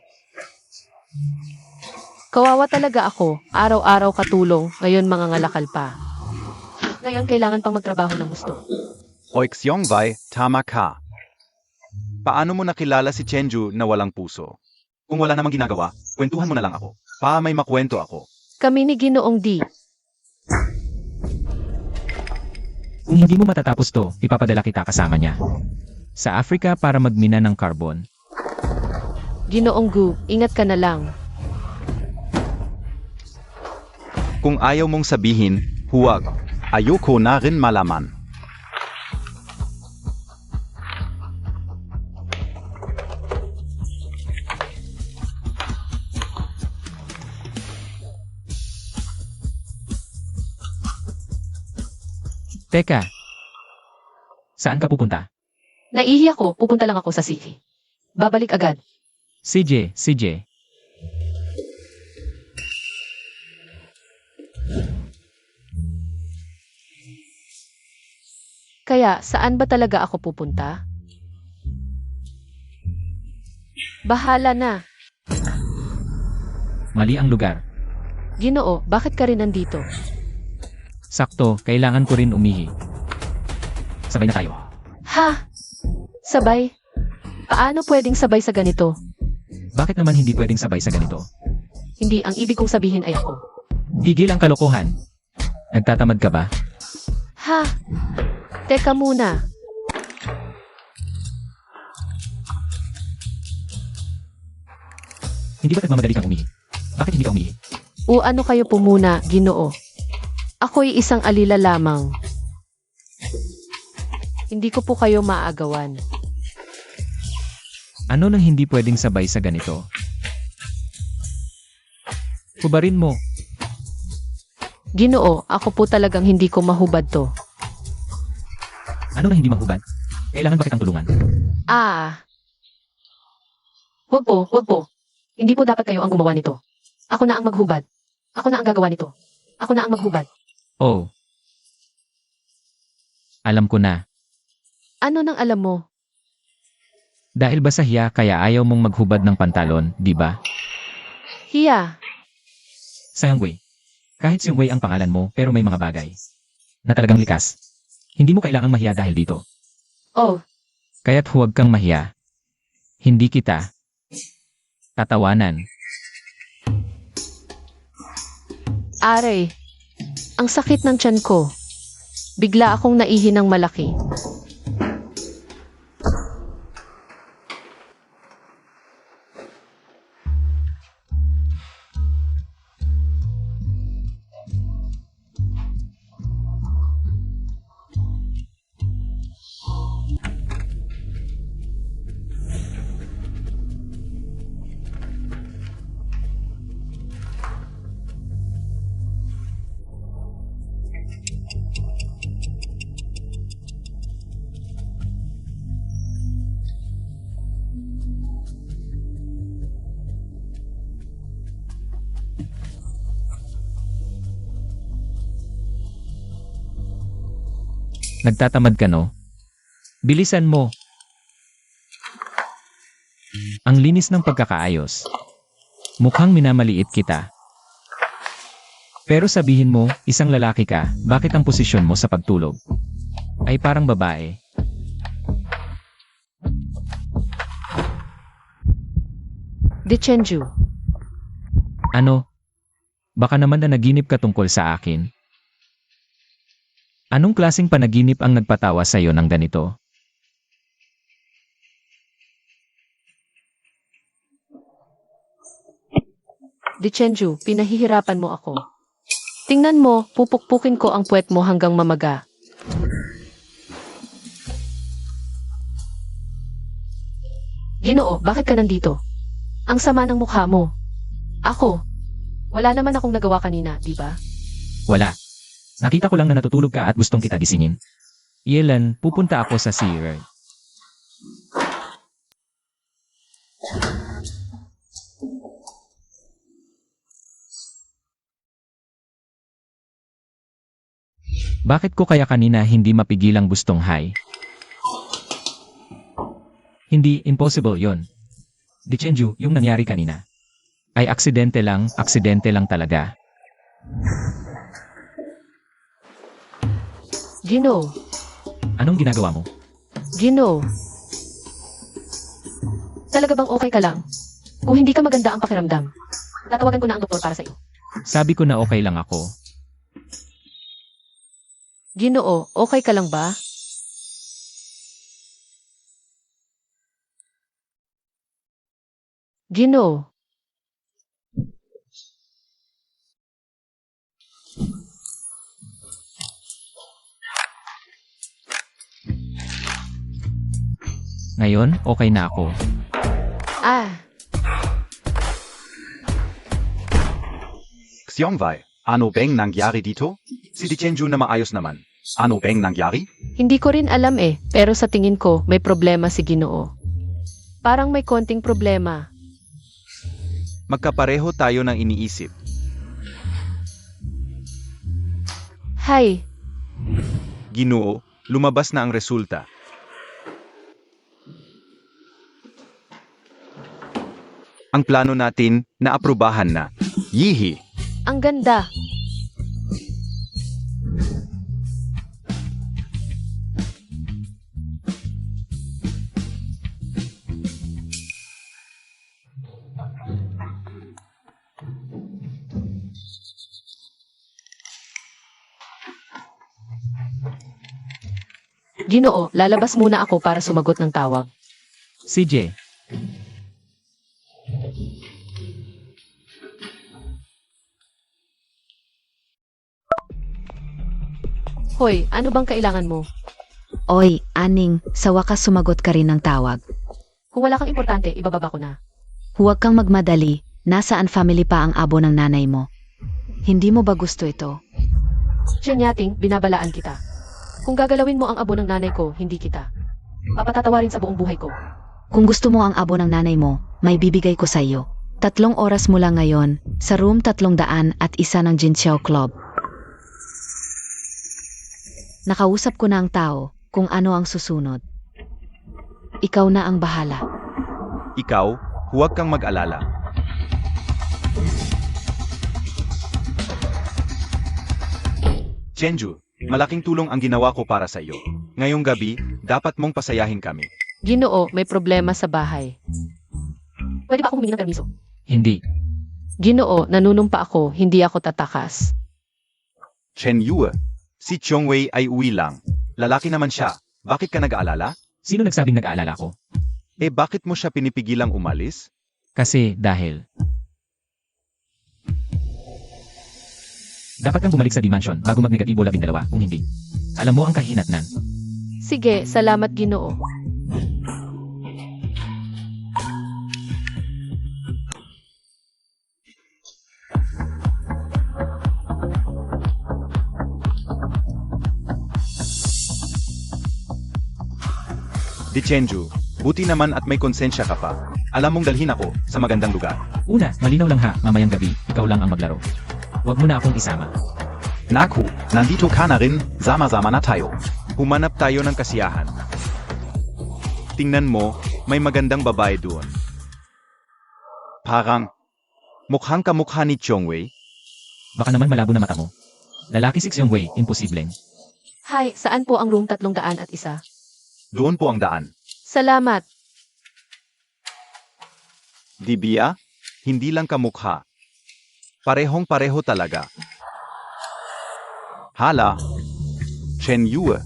Kawawa talaga ako. Araw-araw katulong, ngayon mga ngalakal pa. Ngayon kailangan pang magtrabaho ng gusto. Oixiong Vai, tama ka. Paano mo nakilala si Chenju na walang puso? Kung wala namang ginagawa, kwentuhan mo na lang ako. May makwento ako. Kami ni Ginoong D. Kung hindi mo matatapos to, ipapadala kita kasama niya. Sa Africa para magmina ng carbon. Ginoong Gu, ingat ka na lang. Kung ayaw mong sabihin, huwag. Ayoko na rin malaman. Teka. Saan ka pupunta? Naihi ako, pupunta lang ako sa city. Babalik agad. CJ. Kaya, saan ba talaga ako pupunta? Bahala na. Mali ang lugar. Ginoo, bakit ka rin nandito? Sakto, kailangan ko rin umihi. Sabay na tayo. Ha? Sabay? Paano pwedeng sabay sa ganito? Bakit naman hindi pwedeng sabay sa ganito? Hindi, ang ibig kong sabihin ay ako. Tigil ang kalokohan. Nagtatamad ka ba? Ha? Teka muna. Hindi ba nagmamadali kang umihi? Bakit hindi ka umihi? O ano kayo po muna, Ginoo? Ako'y isang alila lamang. Hindi ko po kayo maagawan. Ano nang hindi pwedeng sabay sa ganito? Hubarin mo. Ginoo, ako po talagang hindi ko mahubad to. Ano nang hindi mahubad? Kailangan ba kitang tulungan? Huwag po. Hindi po dapat kayo ang gumawa nito. Ako na ang maghubad. Ako na ang gagawa nito. Ako na ang maghubad. Oh. Alam ko na. Ano nang alam mo? Dahil ba sa hiya kaya ayaw mong maghubad ng pantalon, di ba? Hiya. Sayang kahit si Wei ang pangalan mo pero may mga bagay na talagang likas. Hindi mo kailangang mahiya dahil dito. Oh, Kaya't huwag kang mahiya. Hindi kita tatawanan. aray. Ang sakit ng tiyan ko. Bigla akong naihi ng malaki. Nagtatamad ka no? Bilisan mo. Ang linis ng pagkakaayos. Mukhang minamaliit kita. Pero sabihin mo, isang lalaki ka, bakit ang posisyon mo sa pagtulog ay parang babae? Dichenju. Ano? Baka naman na naginip ka tungkol sa akin. Anong klaseng panaginip ang nagpatawa sa'yo ng ganito? Dichenju, pinahihirapan mo ako. Tingnan mo, pupukpukin ko ang puwet mo hanggang mamaga. Ginoo, bakit ka nandito? Ang sama ng mukha mo. Ako. Wala naman akong nagawa kanina, di ba? Wala. Nakita ko lang na natutulog ka at gustong kita gisingin. Yelan, pupunta ako sa Seared. Bakit ko kaya kanina hindi mapigilang gustong hi? Hindi, impossible yon. Dichenju, yung nangyari kanina. Ay aksidente lang talaga. Gino, Anong ginagawa mo? Gino. Talaga bang okay ka lang? Kung hindi ka maganda ang pakiramdam, tatawagan ko na ang doktor para sa iyo. Sabi ko na okay lang ako. Ginoo, okay ka lang ba? Ginoo. Ngayon, okay na ako. Ah, Xiongwei, ano bang nangyari dito? Si Dichenju na maayos naman. Ano bang nangyari? hindi ko rin alam eh, pero sa tingin ko may problema si Ginoo. Parang may konting problema. Magkapareho tayo ng iniisip. Hay, Ginoo, lumabas na ang resulta. Ang plano natin, naaprubahan na. Yihi! ang ganda. Ginoo, lalabas muna ako para sumagot ng tawag. CJ, Hoy, ano bang kailangan mo? Oy, Aning, sa wakas sumagot ka rin ng tawag. Kung wala kang importante, ibababa ko na. Huwag kang magmadali, nasaan family pa ang abo ng nanay mo. Hindi mo ba gusto ito? Shenyating, binabalaan kita. Kung gagalawin mo ang abo ng nanay ko, hindi kita. Papatatawarin sa buong buhay ko. Kung gusto mo ang abo ng nanay mo, may bibigay ko sa iyo. 3 oras mula ngayon, sa room 301 ng Jinxiao Club. Nakausap ko na ang tao kung ano ang susunod. Ikaw na ang bahala. Ikaw, huwag kang mag-alala. Chenju, malaking tulong ang ginawa ko para sa iyo. Ngayong gabi, dapat mong pasayahin kami. Ginoo, may problema sa bahay. Pwede ba akong humingi ng permiso? hindi. Ginoo, nanunumpa ako, hindi ako tatakas. Chen Yue, si Chongwei ay uwi lang. Lalaki naman siya. Bakit ka nag-aalala? Sino nagsabing nag-aalala ko? Eh bakit mo siya pinipigilang umalis? Kasi dahil... Dapat kang bumalik sa dimension bago mag-negatibo 12 kung hindi. Alam mo ang kahinatnan. Sige, salamat Ginoo. Dichenju, buti naman at may konsensya ka pa. Alam mong dalhin ako sa magandang lugar. Una, malinaw lang ha, mamayang gabi, ikaw lang ang maglaro. Huwag mo na akong isama. Naku, nandito ka na rin, sama-sama na tayo. Humanap tayo ng kasiyahan. Tingnan mo, may magandang babae doon. Parang, mukhang kamukha ni Chongwei. Baka naman malabo na mata mo. Lalaki si Xiongwei, imposibleng. Hi, saan po ang room 301? Doon po ang daan. Salamat. Dibia, hindi lang kamukha. Parehong-pareho talaga. Hala, Chen Yue.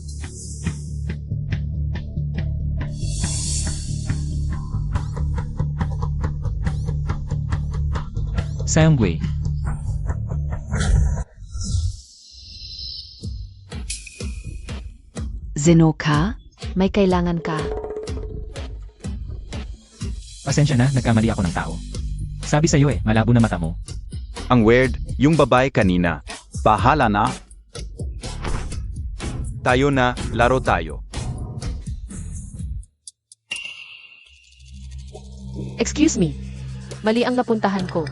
Xiongwei, Zenoka, may kailangan ka. pasensya na, nagkamali ako ng tao. Sabi sa'yo eh, malabo na mata mo. Ang weird, yung babae kanina. Bahala na. Tayo na, laro tayo. Excuse me. Mali ang napuntahan ko.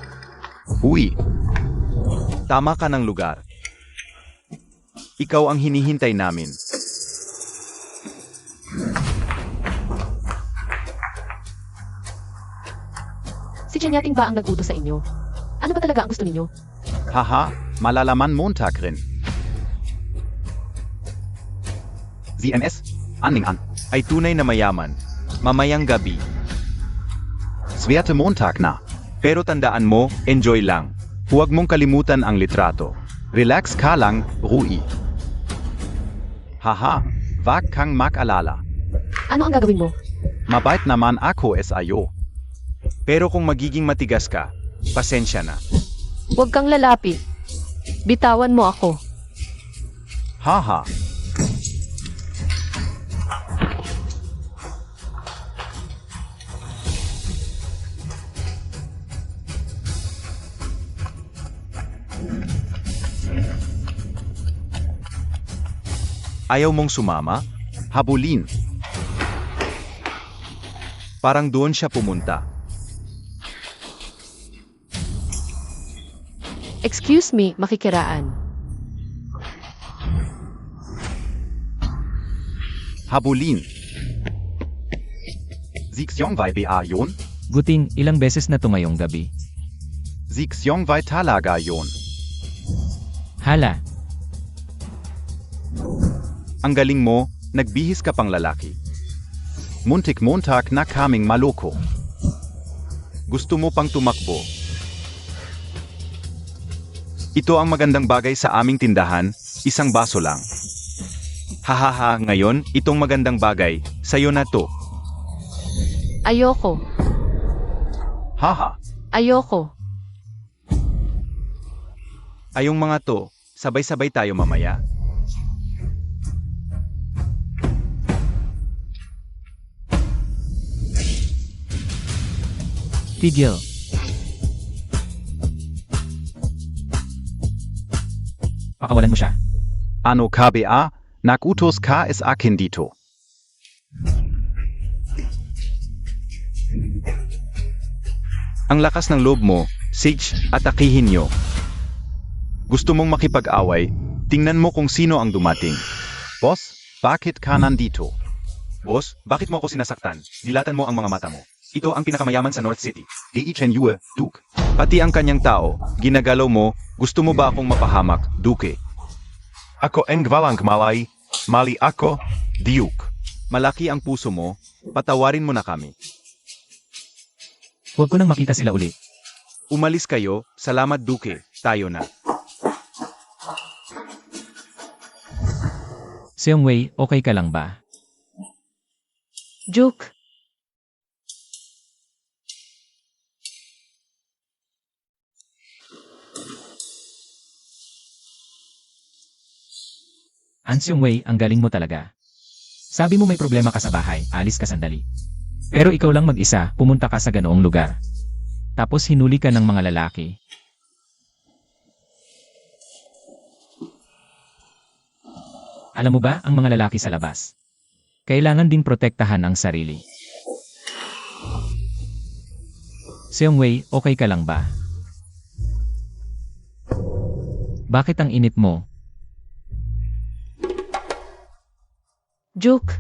Uy, tama ka ng lugar. Ikaw ang hinihintay namin. Si Chenyating ba ang nag-utos sa inyo? Ano ba talaga ang gusto ninyo? Haha, malalaman Montag rin. ZMS, Anning an, ay tunay na mayaman. Mamayang gabi. Swerte Montag na. Pero tandaan mo, enjoy lang. Huwag mong kalimutan ang litrato. Relax ka lang, Rui. Haha, wag kang mag-alala. Ano ang gagawin mo? Mabait naman ako SIO. Pero kung magiging matigas ka, pasensya na. Huwag kang lalapit. Bitawan mo ako. Haha. Ayaw mong sumama? Habulin. Parang doon siya pumunta. Excuse me, makikiraan. Habulin. Zixyongway ba yun? Guting, ilang beses na to ngayong gabi. Zixyongway talaga yun. Hala, Ang galing mo, nagbihis ka pang lalaki. Muntik Montag na kaming maloko. Gusto mo pang tumakbo. Ito ang magandang bagay sa aming tindahan, isang baso lang. Hahaha, ngayon, itong magandang bagay, sa'yo na to. Ayoko. Haha, Ayoko. ayong mga to, sabay-sabay tayo mamaya. tigil. Pakawalan mo siya. Ano KBA, nakutos ka is akin dito. Ang lakas ng loob mo, Sage, atakihin nyo. Gusto mong makipag-away, tingnan mo kung sino ang dumating. Boss, bakit ka nandito? Boss, bakit mo ako sinasaktan? Dilatan mo ang mga mata mo. Ito ang pinakamayaman sa North City. Chen Yue, Duke. Pati ang kanyang tao, ginagalaw mo, gusto mo ba akong mapahamak, Duke? Ako ang gwalang malay, mali ako, Duke. Malaki ang puso mo, patawarin mo na kami. Huwag ko nang makita sila uli. Umalis kayo, salamat Duke, tayo na. Seongwei, okay ka lang ba? Juke. An Seongwei, ang galing mo talaga. Sabi mo may problema ka sa bahay, alis ka sandali. Pero ikaw lang mag-isa, pumunta ka sa ganoong lugar. Tapos hinuli ka ng mga lalaki. Alam mo ba, ang mga lalaki sa labas? Kailangan din protektahan ang sarili. Seongwei, okay ka lang ba? Bakit ang init mo? Juke.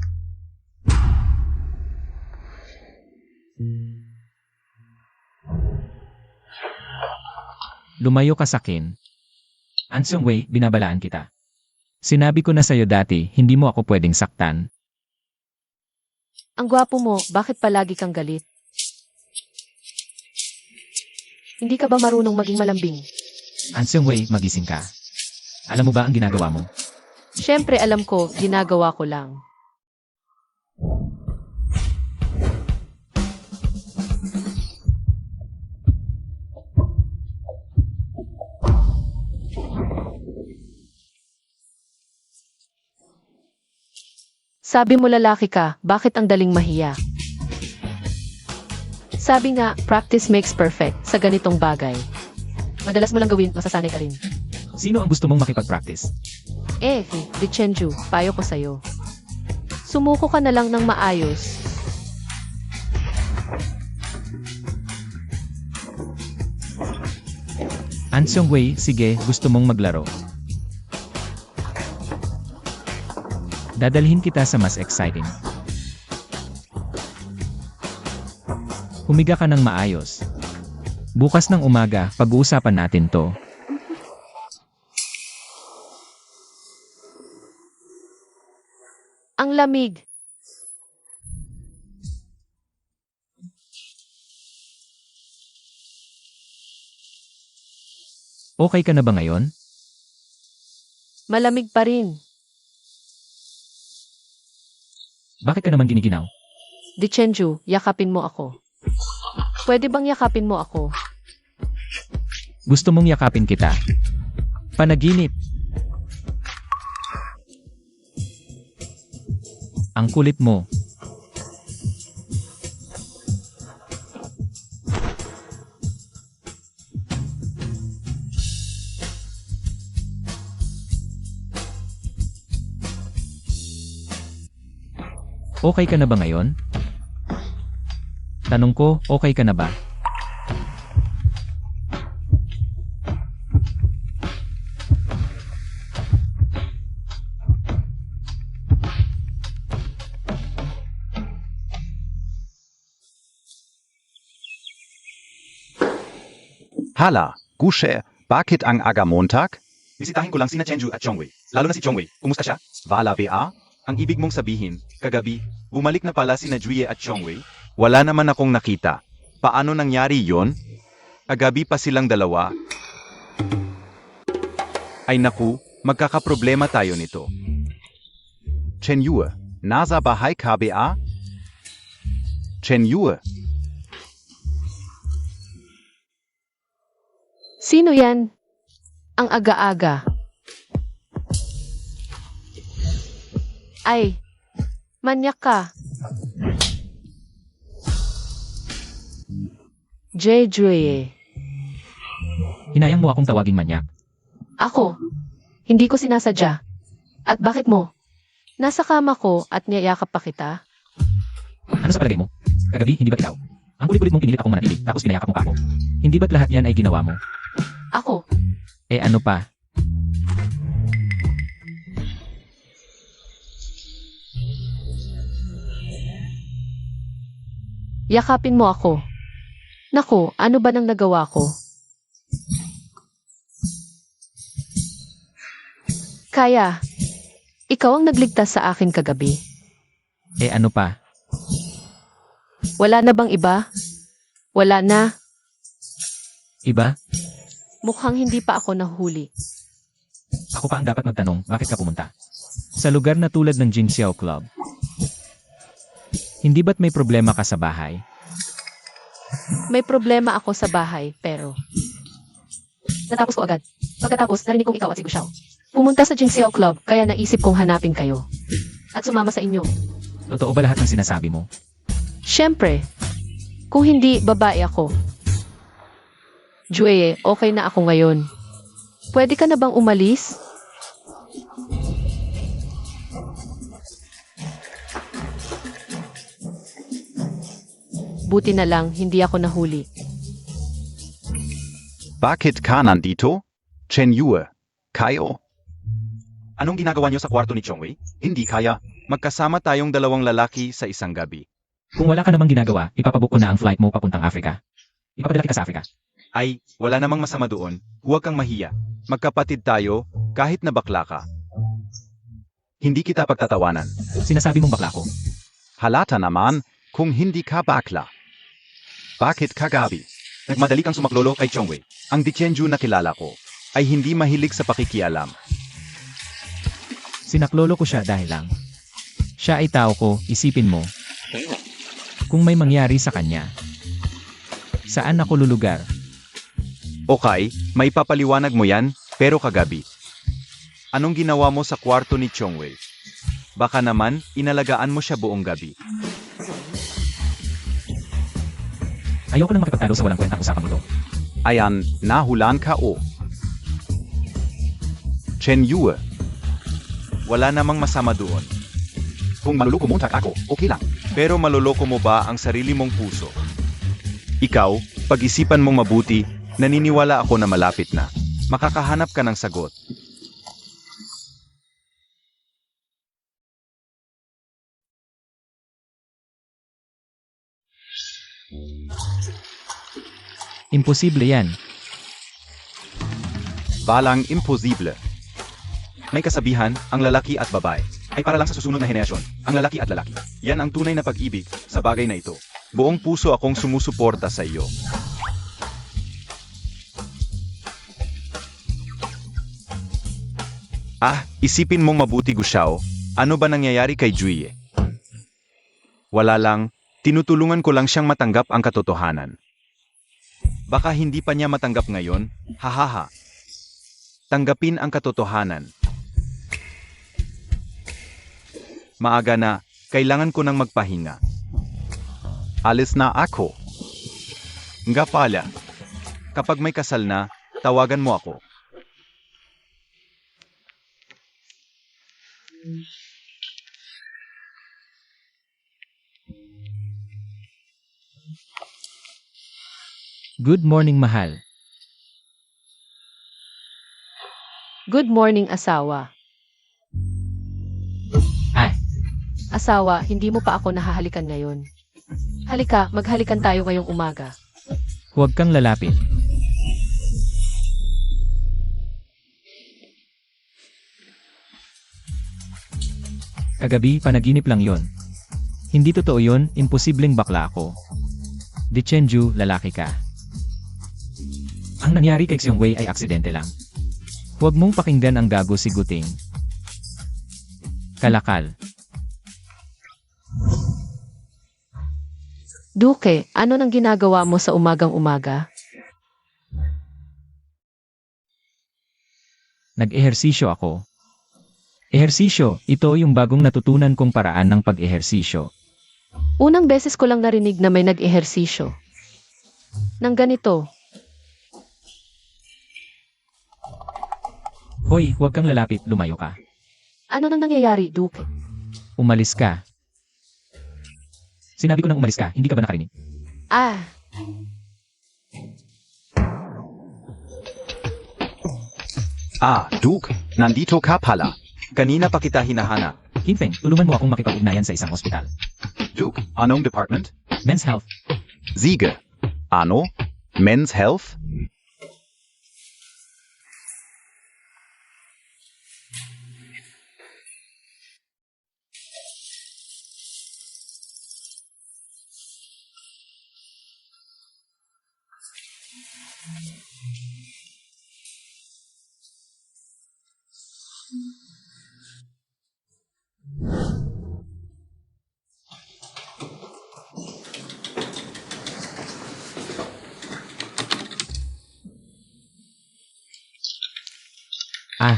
Lumayo ka sa akin. An Seongwei, binabalaan kita. Sinabi ko na sa'yo dati, hindi mo ako pwedeng saktan. Ang gwapo mo, bakit palagi kang galit? Hindi ka ba marunong maging malambing? An Seongwei, magising ka. Alam mo ba ang ginagawa mo? Siyempre alam ko, ginagawa ko lang. Sabi mo lalaki ka, bakit ang daling mahiya? Sabi nga, practice makes perfect sa ganitong bagay. Madalas mo lang gawin, masasanay ka rin. Sino ang gusto mong makipag-practice? Di Chenju, payo ko sa'yo. Sumuko ka na lang ng maayos. An Seongwei, sige, gusto mong maglaro. Dadalhin kita sa mas exciting. Humiga ka ng maayos. Bukas ng umaga, pag-uusapan natin to. Ang lamig. Okay ka na ba ngayon? Malamig pa rin. Bakit ka naman giniginaw? Dichenju, yakapin mo ako. Pwede bang yakapin mo ako? Gusto mong yakapin kita? Panaginip. Ang kulit mo. Okay ka na ba ngayon? Tanong ko, okay ka na ba? Hala, Gushe, bakit ang aga Montag? Bisitahin ko lang sina Chenju at Chongwei. Lalo na si Chongwei. Kumusta siya? Vala ba? Ang ibig mong sabihin, kagabi, bumalik na pala sina Juye at Chongwei? Wala naman akong nakita. Paano nangyari yon? Kagabi pa silang dalawa. Ay naku, magkakaproblema tayo nito. Chenyue, nasa bahay ka ba? Chenyue, Sino yan? Ang aga-aga. Ay, manyak ka. Jejuye. Hinayang mo akong tawaging manyak. Ako, hindi ko sinasadya. At bakit mo? Nasa kama ko at niyayakap pa kita. Ano sa palagay mo? Kagabi, hindi ba't ikaw? Ang kulit-kulit mong pinilit akong manatili, tapos pinayakap mo pa ako. Hindi ba't lahat yan ay ginawa mo? Ako, Eh ano pa? yakapin mo ako. Naku, ano ba nang nagawa ko? Kaya, ikaw ang nagligtas sa akin kagabi. Eh ano pa? Wala na bang iba? Wala na. Iba? Mukhang hindi pa ako nahuli. Ako pa ang dapat magtanong, bakit ka pumunta? Sa lugar na tulad ng Jinxiao Club. Hindi ba't may problema ka sa bahay? May problema ako sa bahay, pero... Natapos ko agad. Pagkatapos, narinig kong ikaw at si Gushao. Pumunta sa Jinxiao Club, kaya naisip kong hanapin kayo. At sumama sa inyo. Totoo ba lahat ng sinasabi mo? Siyempre, kung hindi, babae ako. Jue, okay na ako ngayon. Pwede ka na bang umalis? Buti na lang, hindi ako nahuli. Bakit ka nandito? Chenyue, kayo? Anong ginagawa niyo sa kwarto ni Chongwei? Hindi kaya. Magkasama tayong dalawang lalaki sa isang gabi. Kung wala ka namang ginagawa, ipapabook ko na ang flight mo papuntang Africa. Ipapadala kita sa Africa. Ay, wala namang masama doon. Huwag kang mahiya. Magkapatid tayo, kahit na bakla ka. Hindi kita pagtatawanan. Sinasabi mong bakla ko. Halata naman kung hindi ka bakla. Bakit kagabi? Nagmadali kang sumaklolo kay Chongwei. Ang Dichenju na kilala ko ay hindi mahilig sa pakikialam. Sinaklolo ko siya dahil lang. Siya ay tao ko, isipin mo. Kung may mangyari sa kanya. Saan ako lulugar? Okay, may papaliwanag mo yan, pero kagabi. Anong ginawa mo sa kwarto ni Chongwei? Baka naman, inalagaan mo siya buong gabi. Ayoko nang makipagtalo sa walang kwentang usapan mo to. Ayan, nahulaan ka o. Chenyue. Wala namang masama doon. Kung maluloko mo, ako, okay lang. Pero maloloko mo ba ang sarili mong puso? Ikaw, pag-isipan mong mabuti, naniniwala ako na malapit na. Makakahanap ka ng sagot. Imposible yan. Walang imposible. May kasabihan, ang lalaki at babae ay para lang sa susunod na henerasyon. Ang lalaki at lalaki. Yan ang tunay na pag-ibig sa bagay na ito. Buong puso akong sumusuporta sa iyo. Isipin mong mabuti, Gushao. Ano ba nangyayari kay Juye? Wala lang, tinutulungan ko lang siyang matanggap ang katotohanan. Baka hindi pa niya matanggap ngayon, hahaha. Tanggapin ang katotohanan. Maaga na, kailangan ko nang magpahinga. Alis na ako. Nga pala, kapag may kasal na, tawagan mo ako. Good morning, mahal. Good morning, asawa. Ay, Asawa, hindi mo pa ako nahahalikan ngayon. Halika, maghalikan tayo ngayong umaga. huwag kang lalapit. Kagabi, panaginip lang yon. Hindi totoo yon, imposibleng bakla ako. Dichenju, lalaki ka. Ang nangyari kay Xiongwei ay aksidente lang. Huwag mong pakinggan ang gago si Guting. Kalakal. Duke, ano nang ginagawa mo sa umagang-umaga? Nag-ehersisyo ako. Ehersisyo, ito yung bagong natutunan kong paraan ng pag-ehersisyo. Unang beses ko lang narinig na may nag-ehersisyo. Nang ganito, Hoy, huwag kang lalapit, lumayo ka. ano nang nangyayari, Duke? Umalis ka. Sinabi ko nang umalis ka, hindi ka ba nakarinig? Ah, Duke, nandito ka pala. Kanina pa kita hinahanap. Hinfeng, tulungan mo akong makipag-ugnayan sa isang ospital. Duke, anong department? Men's Health. Siege. Ano? Men's Health?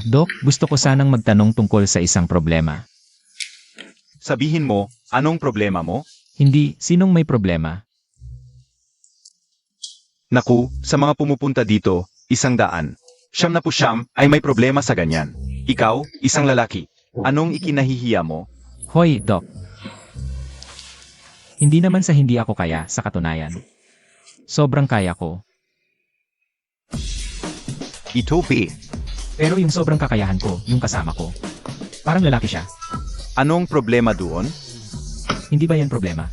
Dok, gusto ko sanang magtanong tungkol sa isang problema. Sabihin mo, anong problema mo? Hindi, sinong may problema? Naku, sa mga pumupunta dito, 100. 99 ay may problema sa ganyan. Ikaw, isang lalaki. Anong ikinahihiya mo? Hoy, Doc. Hindi naman sa hindi ako kaya, sa katunayan. Sobrang kaya ko. Ito B. Pero yung sobrang kakayahan ko, yung kasama ko. Parang lalaki siya. Anong problema doon? Hindi ba yan problema?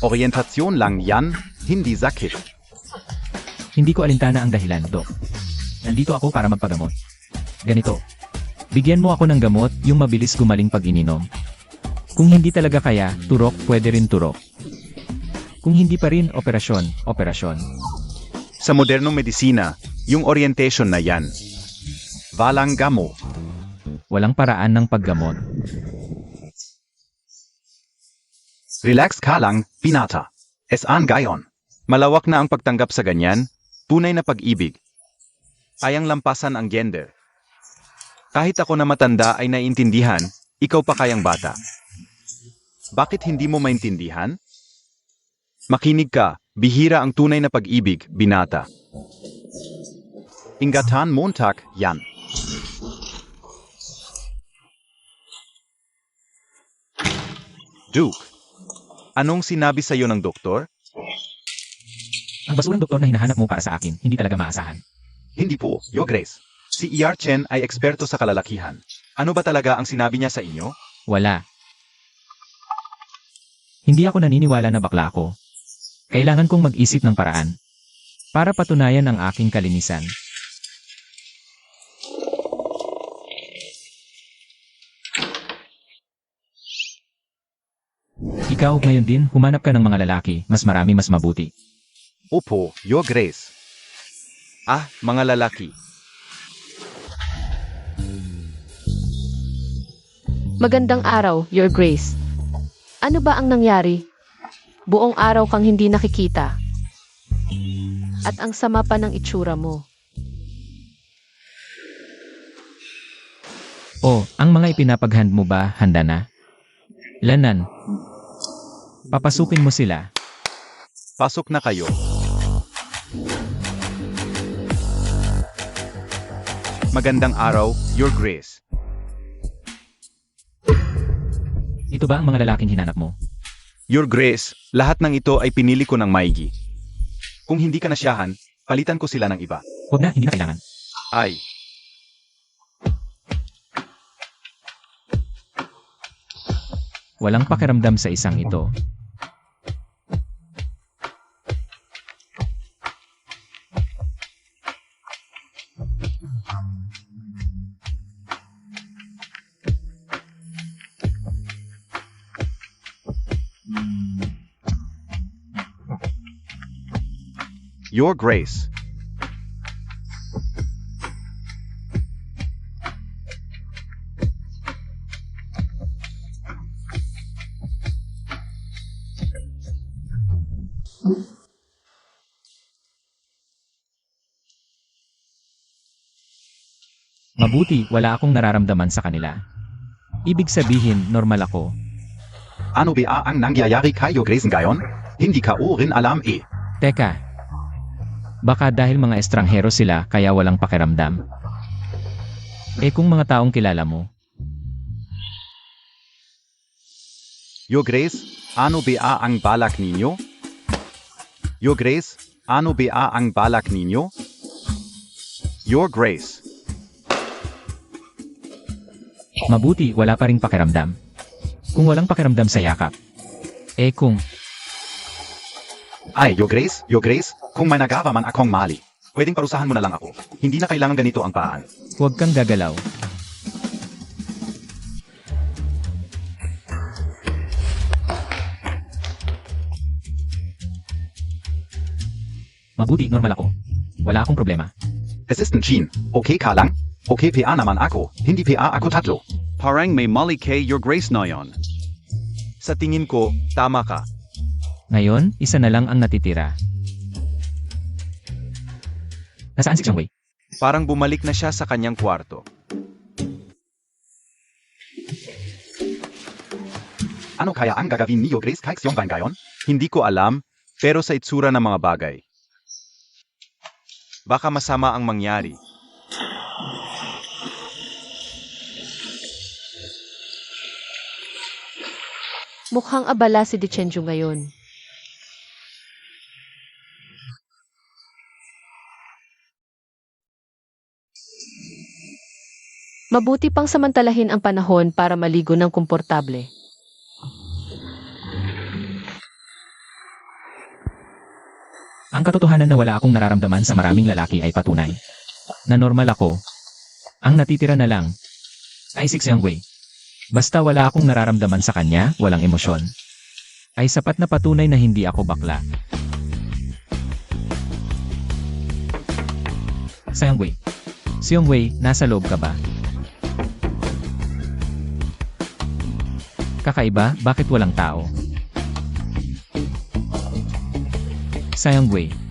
Orientasyon lang yan, hindi sakit. Hindi ko alintana ang dahilan, Doc. Nandito ako para magpagamot. Ganito. Bigyan mo ako ng gamot, yung mabilis gumaling pag ininom. Kung hindi talaga kaya, turok, pwede rin turok. Kung hindi pa rin, operasyon, operasyon. Sa modernong medisina, yung orientation na yan. Walang gamot. Walang paraan ng paggamot. Relax ka lang, pinata. Esan gayon. Malawak na ang pagtanggap sa ganyan, tunay na pag-ibig. Kayang lampasan ang gender. Kahit ako na matanda ay naiintindihan, ikaw pa kayang bata. Bakit hindi mo maintindihan? Makinig ka, bihira ang tunay na pag-ibig, binata. Ingatan Montag, yan. Duke, anong sinabi sa'yo ng doktor? Ang basurang doktor na hinahanap mo para sa akin, hindi talaga maasahan. Hindi po, Your Grace. Si E.R. Chen ay eksperto sa kalalakihan. Ano ba talaga ang sinabi niya sa inyo? Wala. Hindi ako naniniwala na bakla ako. Kailangan kong mag-isip ng paraan. Para patunayan ang aking kalinisan. Ikaw ngayon din, humanap ka ng mga lalaki, mas marami mas mabuti. Opo, Your Grace. Ah, mga lalaki. Magandang araw, Your Grace. Ano ba ang nangyari? Buong araw kang hindi nakikita. At ang sama pa ng itsura mo. Oh, ang mga ipinapaghand mo ba, handa na? Lanan. Papasukin mo sila. Pasok na kayo. Magandang araw, Your Grace. Ito ba ang mga lalaking hinanap mo? Your Grace, lahat ng ito ay pinili ko ng maigi. Kung hindi ka nasyahan, palitan ko sila ng iba. Huwag na, hindi na kailangan. Ay, Walang pakiramdam sa isang ito. Your Grace. Mabuti, wala akong nararamdaman sa kanila. Ibig sabihin, normal ako. Ano ba ang nangyayari kay Your Grace ngayon? Hindi ka rin alam eh. Teka. Baka dahil mga estranghero sila kaya walang pakiramdam. Eh kung mga taong kilala mo, Your Grace, ano ba ang balak ninyo? Your Grace, ano ba ang balak ninyo? Your Grace. mabuti wala pa ring pakiramdam. Kung walang pakiramdam sa yakap. Eh kung, Ay, Your Grace, kung may nagawa man akong mali, pwedeng parusahan mo na lang ako. Hindi na kailangan ganito ang paraan. huwag kang gagalaw. Mabuti, normal ako. Wala akong problema. Assistant Jean, okay ka lang? Okay PA naman ako, hindi PA ako tatlo. Parang may mali kay Your Grace na yon. Sa tingin ko, tama ka. Ngayon, isa na lang ang natitira. Nasaan si Xiangwei? Parang bumalik na siya sa kanyang kwarto. Ano kaya ang gagawin ni Your Grace kay Xiongban ngayon? Hindi ko alam, pero sa itsura ng mga bagay. Baka masama ang mangyari. Mukhang abala si Dichenju ngayon. Mabuti pang samantalahin ang panahon para maligo ng komportable. Ang katotohanan na wala akong nararamdaman sa maraming lalaki ay patunay. Na normal ako. Ang natitira na lang ay si Xiangwei. Basta wala akong nararamdaman sa kanya, walang emosyon. Ay sapat na patunay na hindi ako bakla. Xiangwei. Xiangwei, nasa loob ka ba? Kakaiba, bakit walang tao? Xiangwei.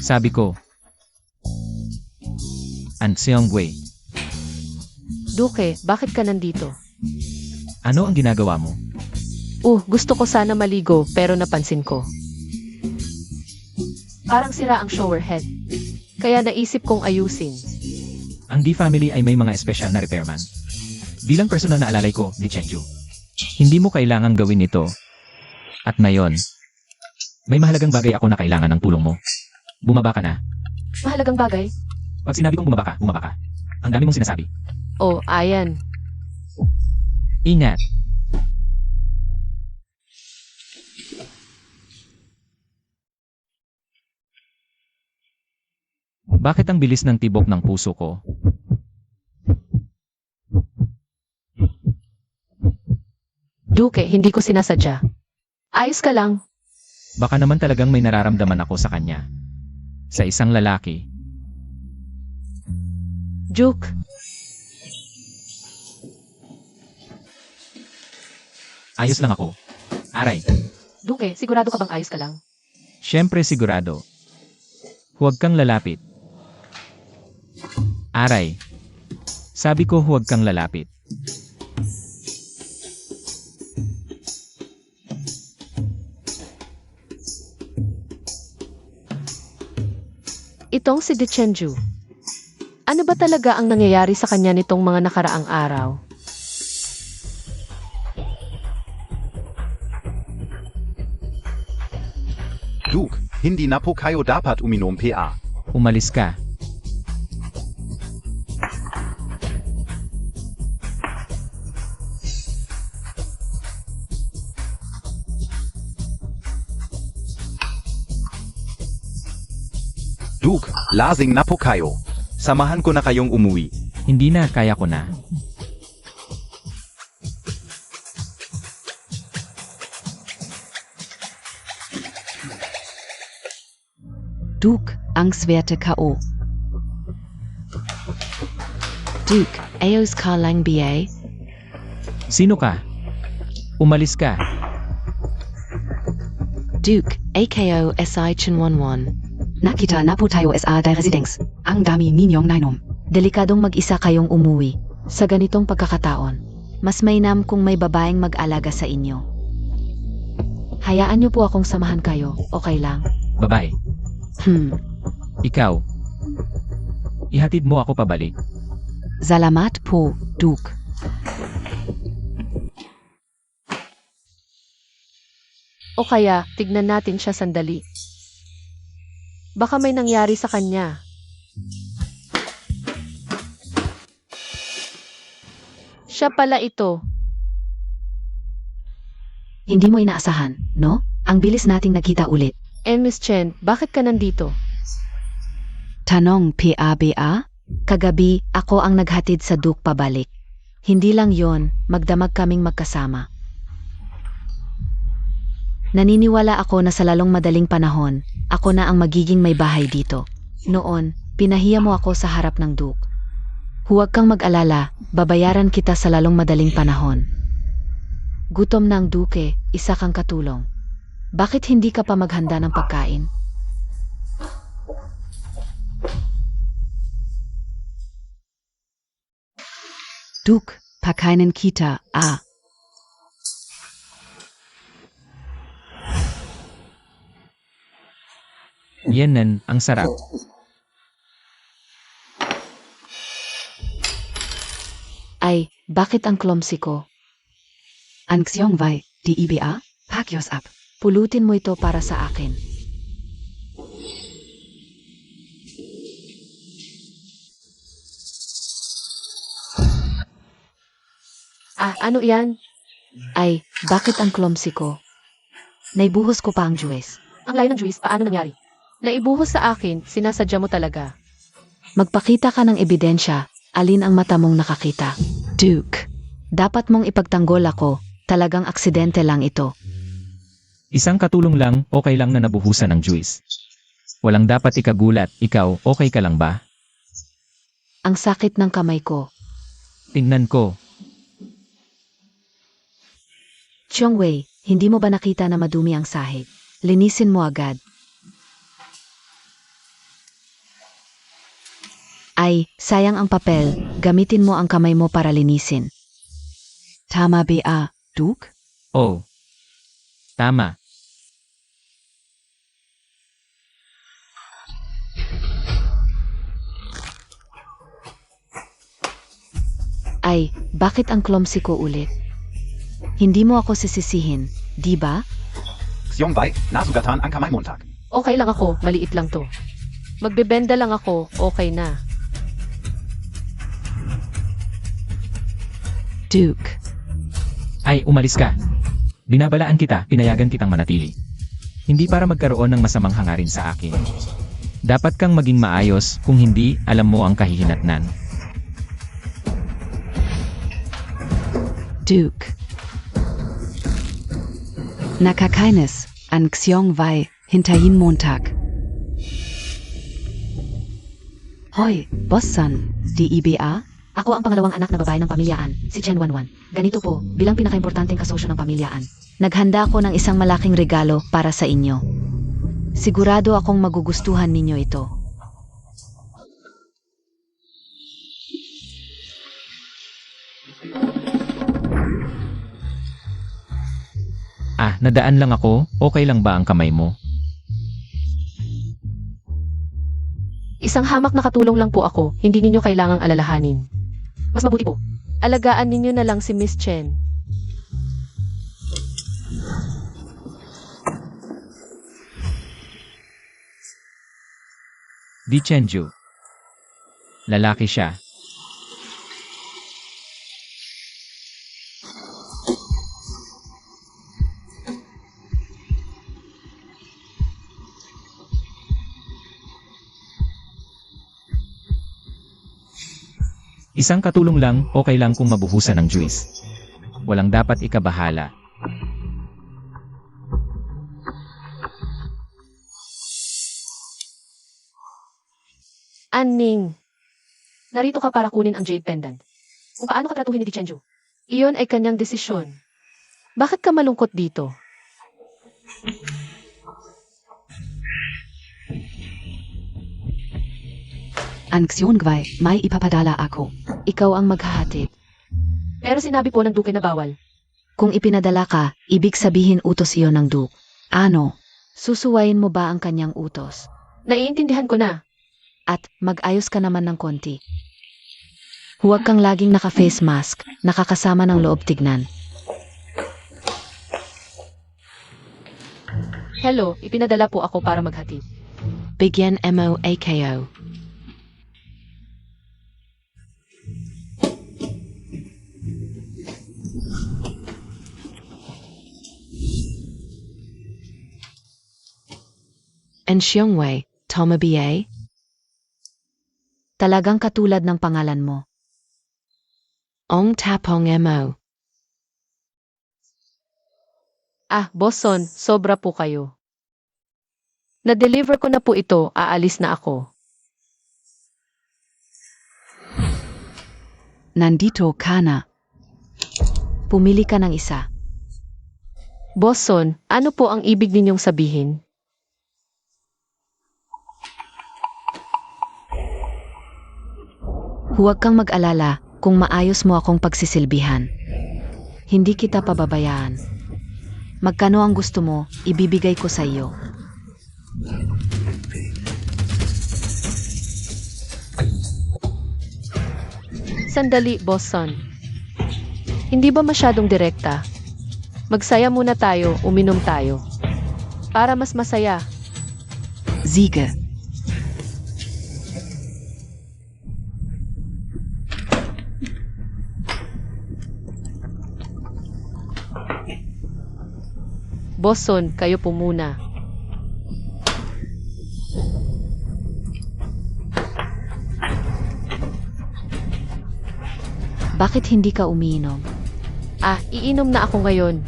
Sabi ko. An Xiangwei. Duke, bakit ka nandito? Ano ang ginagawa mo? Gusto ko sana maligo pero napansin ko. Parang sira ang shower head. Kaya naisip kong ayusin. Ang D family ay may mga espesyal na repairman. Bilang personal na alalay ko, Dichenju. Hindi mo kailangang gawin ito. At ngayon, may mahalagang bagay ako na kailangan ng tulong mo. Bumaba ka na. Mahalagang bagay? Pag sinabi kong bumaba ka. Ang dami mong sinasabi. Oh, ayan. Ingat. Bakit ang bilis ng tibok ng puso ko? Duke, hindi ko sinasadya. Ayos ka lang. Baka naman talagang may nararamdaman ako sa kanya. Sa isang lalaki. Duke, Ayos lang ako. Aray. Duke, sigurado ka bang ayos ka lang? Siyempre sigurado. Huwag kang lalapit. Aray. Sabi ko huwag kang lalapit. Itong si Dichenju. Ano ba talaga ang nangyayari sa kanya nitong mga nakaraang araw? Duke, hindi na po kayo dapat uminom pa. Umalis ka. Duke, lasing na po kayo. Samahan ko na kayong umuwi. Hindi na, kaya ko na. Duke, angstwerte K.O. Duke, Aos Karlang BA. Sino ka? Umalis ka. Duke, AKO SI Chinwonwon. Nakita na po tayo sa the residence. Ang dami ninyong nainom. Delikadong mag-isa kayong umuwi. Sa ganitong pagkakataon, mas mainam kung may babaeng mag-alaga sa inyo. Hayaan niyo po akong samahan kayo, okay lang? Babae. Ikaw. Ihatid mo ako pabalik. Salamat po, Duke. O kaya, tignan natin siya sandali. Baka may nangyari sa kanya. Siya pala ito. Hindi mo inaasahan, no? Ang bilis nating nakita ulit. Miss Chen, bakit ka nandito? Tanong PABA? Kagabi, ako ang naghatid sa Duke pabalik. Hindi lang yon, magdamag kaming magkasama. Naniniwala ako na sa lalong madaling panahon, ako na ang magiging may bahay dito. Noon, pinahiya mo ako sa harap ng Duke. Huwag kang mag-alala, babayaran kita sa lalong madaling panahon. Gutom na ang Duke, isa kang katulong. Bakit hindi ka pa maghanda ng pagkain? Duke, pakainin kita, Yenan, ang sarap. Ay, bakit ang clumsy ko? Anxiong vai, di IBA? Pakyos up. Pulutin mo ito para sa akin. Ano yan? Ay, bakit ang clumsy ko? Naibuhos ko pa ang juwes. Ang layo ng juice, paano nangyari? Naibuhos sa akin, sinasadya mo talaga. Magpakita ka ng ebidensya, alin ang mata mong nakakita. Duke, dapat mong ipagtanggol ako, talagang aksidente lang ito. Isang katulong lang, okay lang na nabuhusan ng juice. Walang dapat ikagulat, ikaw, okay ka lang ba? Ang sakit ng kamay ko. Tingnan ko. Chongwei, hindi mo ba nakita na madumi ang sahig? Linisin mo agad. Ay, sayang ang papel, gamitin mo ang kamay mo para linisin. Tama ba, Duke? Oh. Tama. Ay, bakit ang clumsy ko ulit? Hindi mo ako sisisihin, di ba? Xiong Wei, nasugatan ang kamay Montag. Okay lang ako, maliit lang to. Magbebenda lang ako, okay na. Duke. Ay, umalis ka. Binabalaan kita, pinayagan kitang manatili. Hindi para magkaroon ng masamang hangarin sa akin. Dapat kang maging maayos, kung hindi, alam mo ang kahihinatnan. Duke. Nakakainis ang Xiong Wei hintayin Montag. Hoy, Bossan, DEBA? Ako ang pangalawang anak na babae ng pamilyaan, si Chen Wanwan. Ganito po, bilang pinakaimportanteng kasosyo ng pamilyaan. Naghanda ako ng isang malaking regalo para sa inyo. Sigurado akong magugustuhan ninyo ito. Nadaan lang ako, okay lang ba ang kamay mo? Isang hamak na katulong lang po ako, hindi ninyo kailangang alalahanin. Mas mabuti po, alagaan ninyo na lang si Miss Chen. Di Chenju. Lalaki siya. Isang katulong lang, okay lang kung mabuhusan ng juice. Walang dapat ikabahala. Anning, narito ka para kunin ang jade pendant. Kung paano ka tratuhin ni Chenju. Iyon ay kanyang desisyon. Bakit ka malungkot dito? Ang Xiong Wei, may ipapadala ako. Ikaw ang maghahatid. Pero sinabi po ng duke na bawal. Kung ipinadala ka, ibig sabihin utos iyon ng Duke. Ano? Susuwayin mo ba ang kanyang utos? Naiintindihan ko na. At mag-ayos ka naman ng konti. Huwag kang laging naka-face mask, nakakasama ng loob tignan. Hello, ipinadala po ako para maghatid. Bigyan mo AKO. Ang Xiong Wei, Toma BA? Talagang katulad ng pangalan mo. Ong Tapong Mo. Bosson, sobra po kayo. Na-deliver ko na po ito, aalis na ako. Nandito ka na. Pumili ka ng isa. Bosson, ano po ang ibig ninyong sabihin? Huwag kang mag-alala kung maayos mo akong pagsisilbihan. Hindi kita pababayaan. Magkano ang gusto mo, ibibigay ko sa iyo. Sandali, Bosson. Hindi ba masyadong direkta? Magsaya muna tayo, uminom tayo. Para mas masaya. Siege. Bosson, kayo po muna. Bakit hindi ka umiinom? Iinom na ako ngayon.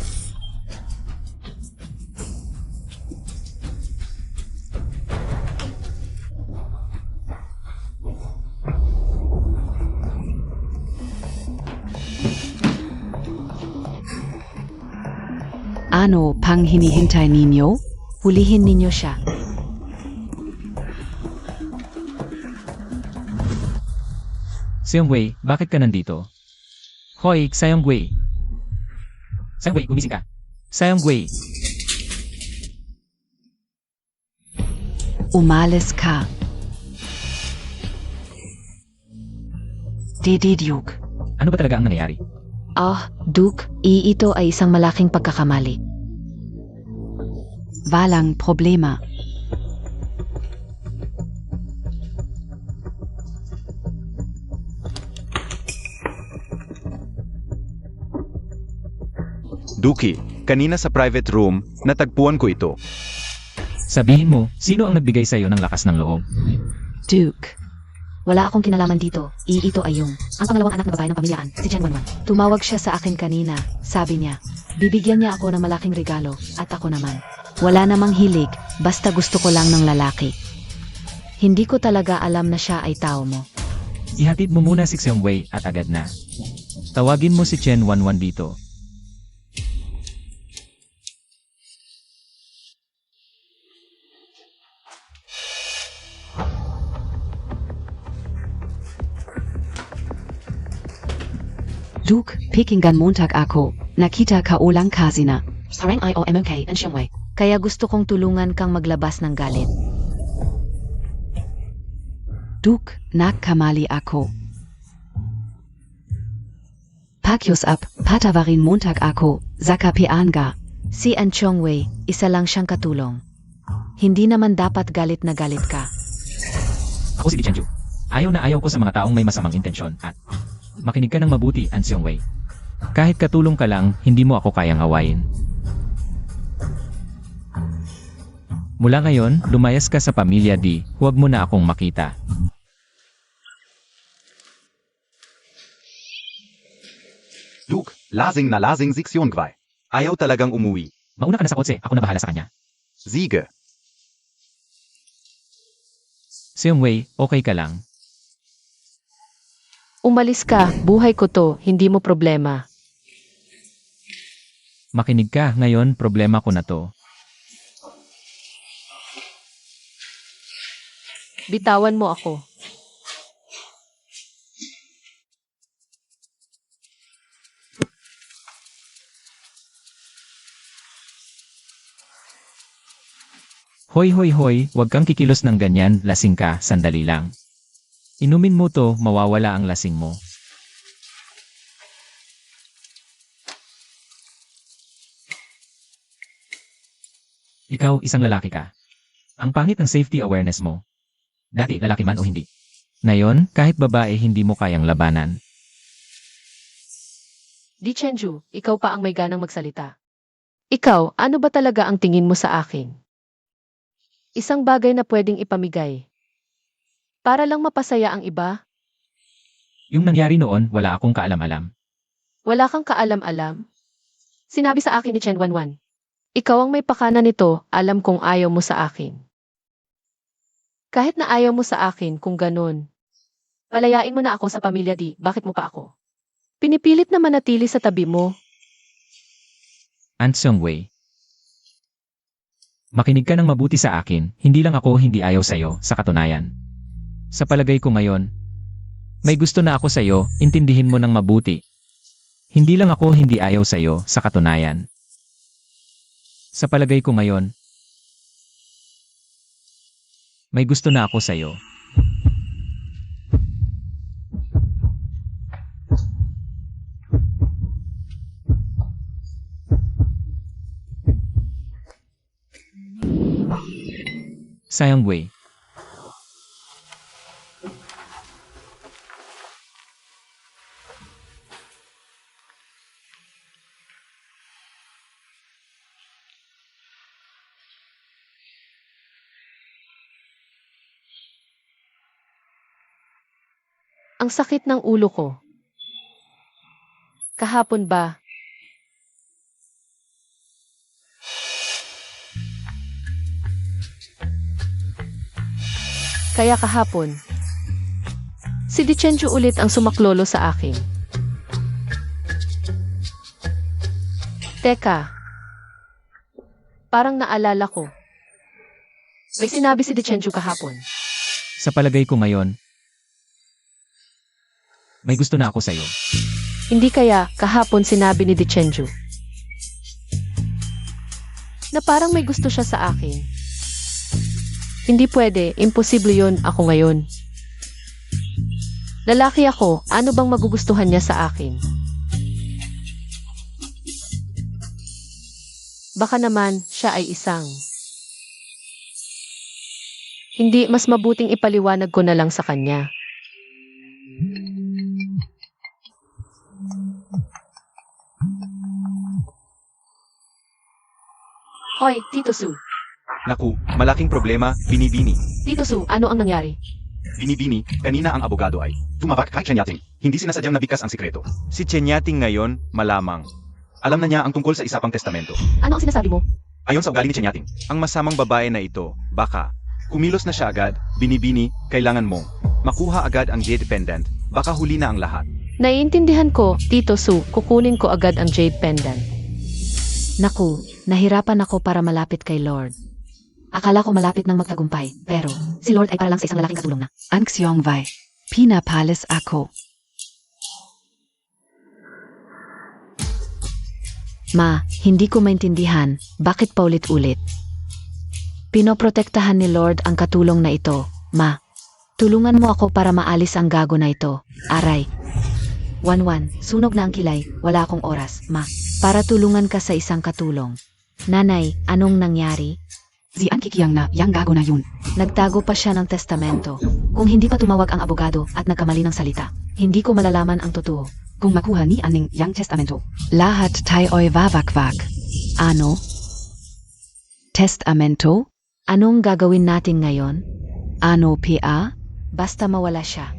Ano pang hinihintay ninyo? Hulihin ninyo siya. Xiong Wei, bakit ka nandito? Hoy, Xiong Wei. Xiong Wei, gumising ka. Xiong Wei. Umalis ka. Dedidyuk. Ano ba talaga ang nangyayari? Duke, ito ay isang malaking pagkakamali. Walang problema. Duki, kanina sa private room, natagpuan ko ito. Sabihin mo, sino ang nagbigay sa'yo ng lakas ng loob? Duke. Wala akong kinalaman dito. Ito ay ang pangalawang anak na babae ng pamilyaan, si Jen Wanwan. Tumawag siya sa akin kanina. Sabi niya, bibigyan niya ako ng malaking regalo at ako naman. Wala namang hilig, basta gusto ko lang ng lalaki. Hindi ko talaga alam na siya ay tao mo. Ihatid mo muna si Xiong Wei at agad na. Tawagin mo si Chen Wanwan dito. Duke, Pekingan Montag ako. Nakita ka ulang kasina. Sarang IOMOK and Xiongwei. Kaya gusto kong tulungan kang maglabas ng galit. Duke, nagkamali ako. Pakyos up, patawarin Montag ako. Zakapian ga. Si An Xiongwei, isa lang siyang katulong. Hindi naman dapat galit na galit ka. Ako si Di Chenju. Ayaw na ayaw ko sa mga taong may masamang intensyon at makinig ka ng mabuti, An Xiong Wei. Kahit katulong ka lang, hindi mo ako kayang awayin. Mula ngayon, lumayas ka sa pamilya Di, huwag mo na akong makita. Duke, lasing na lasing si Xiongwei. Ayaw talagang umuwi. Mauna ka na sa kotse, ako na bahala sa kanya. Sige. Xiong Wei, okay ka lang? Umalis ka, buhay ko to, hindi mo problema. Makinig ka, ngayon problema ko na to. Bitawan mo ako. Hoy hoy hoy, huwag kang kikilos ng ganyan, lasing ka, sandali lang. Inumin mo to, mawawala ang lasing mo. Ikaw, isang lalaki ka. Ang pangit ng safety awareness mo. Dati, lalaki man o hindi. Ngayon, kahit babae, hindi mo kayang labanan. Di Chenju, ikaw pa ang may ganang magsalita. Ikaw, ano ba talaga ang tingin mo sa akin? Isang bagay na pwedeng ipamigay. Para lang mapasaya ang iba? Yung nangyari noon, wala akong kaalam-alam. Wala kang kaalam-alam? Sinabi sa akin ni Chen Wanwan. Ikaw ang may pakana nito, alam kong ayaw mo sa akin. Kahit na ayaw mo sa akin kung ganun. Palayain mo na ako sa pamilya Di, bakit mo pa ako? Pinipilit na manatili sa tabi mo. An Xiong Wei. Makinig ka ng mabuti sa akin, hindi lang ako hindi ayaw sa'yo, sa katunayan. Sa palagay ko ngayon, may gusto na ako sa'yo, intindihin mo ng mabuti. Hindi lang ako hindi ayaw sa'yo, sa katunayan. Sa palagay ko ngayon, may gusto na ako sa'yo. Xiong Wei. Ang sakit ng ulo ko. Kahapon ba? Kaya kahapon, si Di Chenju ulit ang sumaklolo sa akin. Teka, parang naalala ko. May sinabi si Di Chenju kahapon. Sa palagay ko ngayon, may gusto na ako sa'yo. Hindi kaya kahapon sinabi ni Di Chenju na parang may gusto siya sa akin. Hindi pwede, imposible yun ako ngayon. Lalaki ako, ano bang magugustuhan niya sa akin? Baka naman siya ay isang. Hindi, mas mabuting ipaliwanag ko na lang sa kanya. Hoy, Tito Su. Naku, malaking problema, Binibini. Tito Su, ano ang nangyari? Binibini, kanina ang abogado ay tumawag kay Chenyating. Hindi sinasadyang nabigkas ang sikreto. Si Chenyating ngayon, malamang. Alam na niya ang tungkol sa isa pang testamento. Ano ang sinasabi mo? Ayon sa ugali ni Chenyating, ang masamang babae na ito, baka, kumilos na siya agad, Binibini, kailangan mo. Makuha agad ang Jade Pendant, baka huli na ang lahat. Naiintindihan ko, Tito Su, kukunin ko agad ang Jade Pendant. Naku, nahirapan ako para malapit kay Lord. Akala ko malapit ng magtagumpay, pero si Lord ay para lang sa isang lalaking katulong na. Ang Xiong Wei. Pinapalis ako. Ma, hindi ko maintindihan, bakit paulit-ulit? Pinoprotektahan ni Lord ang katulong na ito, Ma. Tulungan mo ako para maalis ang gago na ito, aray. 1-1, sunog na ang kilay, wala akong oras, Ma. Para tulungan ka sa isang katulong. Nanay, anong nangyari? Si An kikiyang na yang gago na yun. Nagtago pa siya ng testamento. Kung hindi pa tumawag ang abogado at nagkamali ng salita, hindi ko malalaman ang totoo. Kung makuha ni Aning yang testamento. Lahat tayo'y wawakwak. Ano? Testamento? Anong gagawin natin ngayon? Ano PA? Basta mawala siya.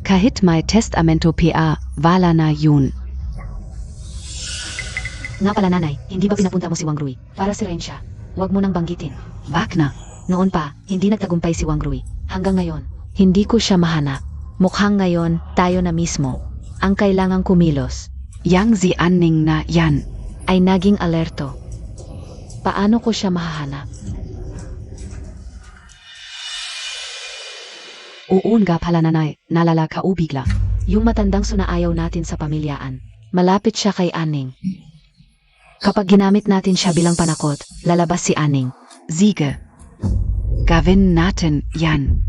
Kahit may testamento PA, wala na yun. Nga pala nanay, hindi ba pinapunta mo si Wang Rui para sirain siya? Huwag mo nang banggitin. Bak na. Noon pa, hindi nagtagumpay si Wang Rui. Hanggang ngayon, hindi ko siya mahanap. Mukhang ngayon, tayo na mismo. Ang kailangang kumilos Yang si Aning na yan. ay naging alerto. Paano ko siya mahahanap? Uun ga pala nanay, nalala ka ubigla. Yung matandang sunaayaw natin sa pamilyaan. Malapit siya kay Aning. Kapag ginamit natin siya bilang panakot, lalabas si Aning. Siege. Gawin natin yan.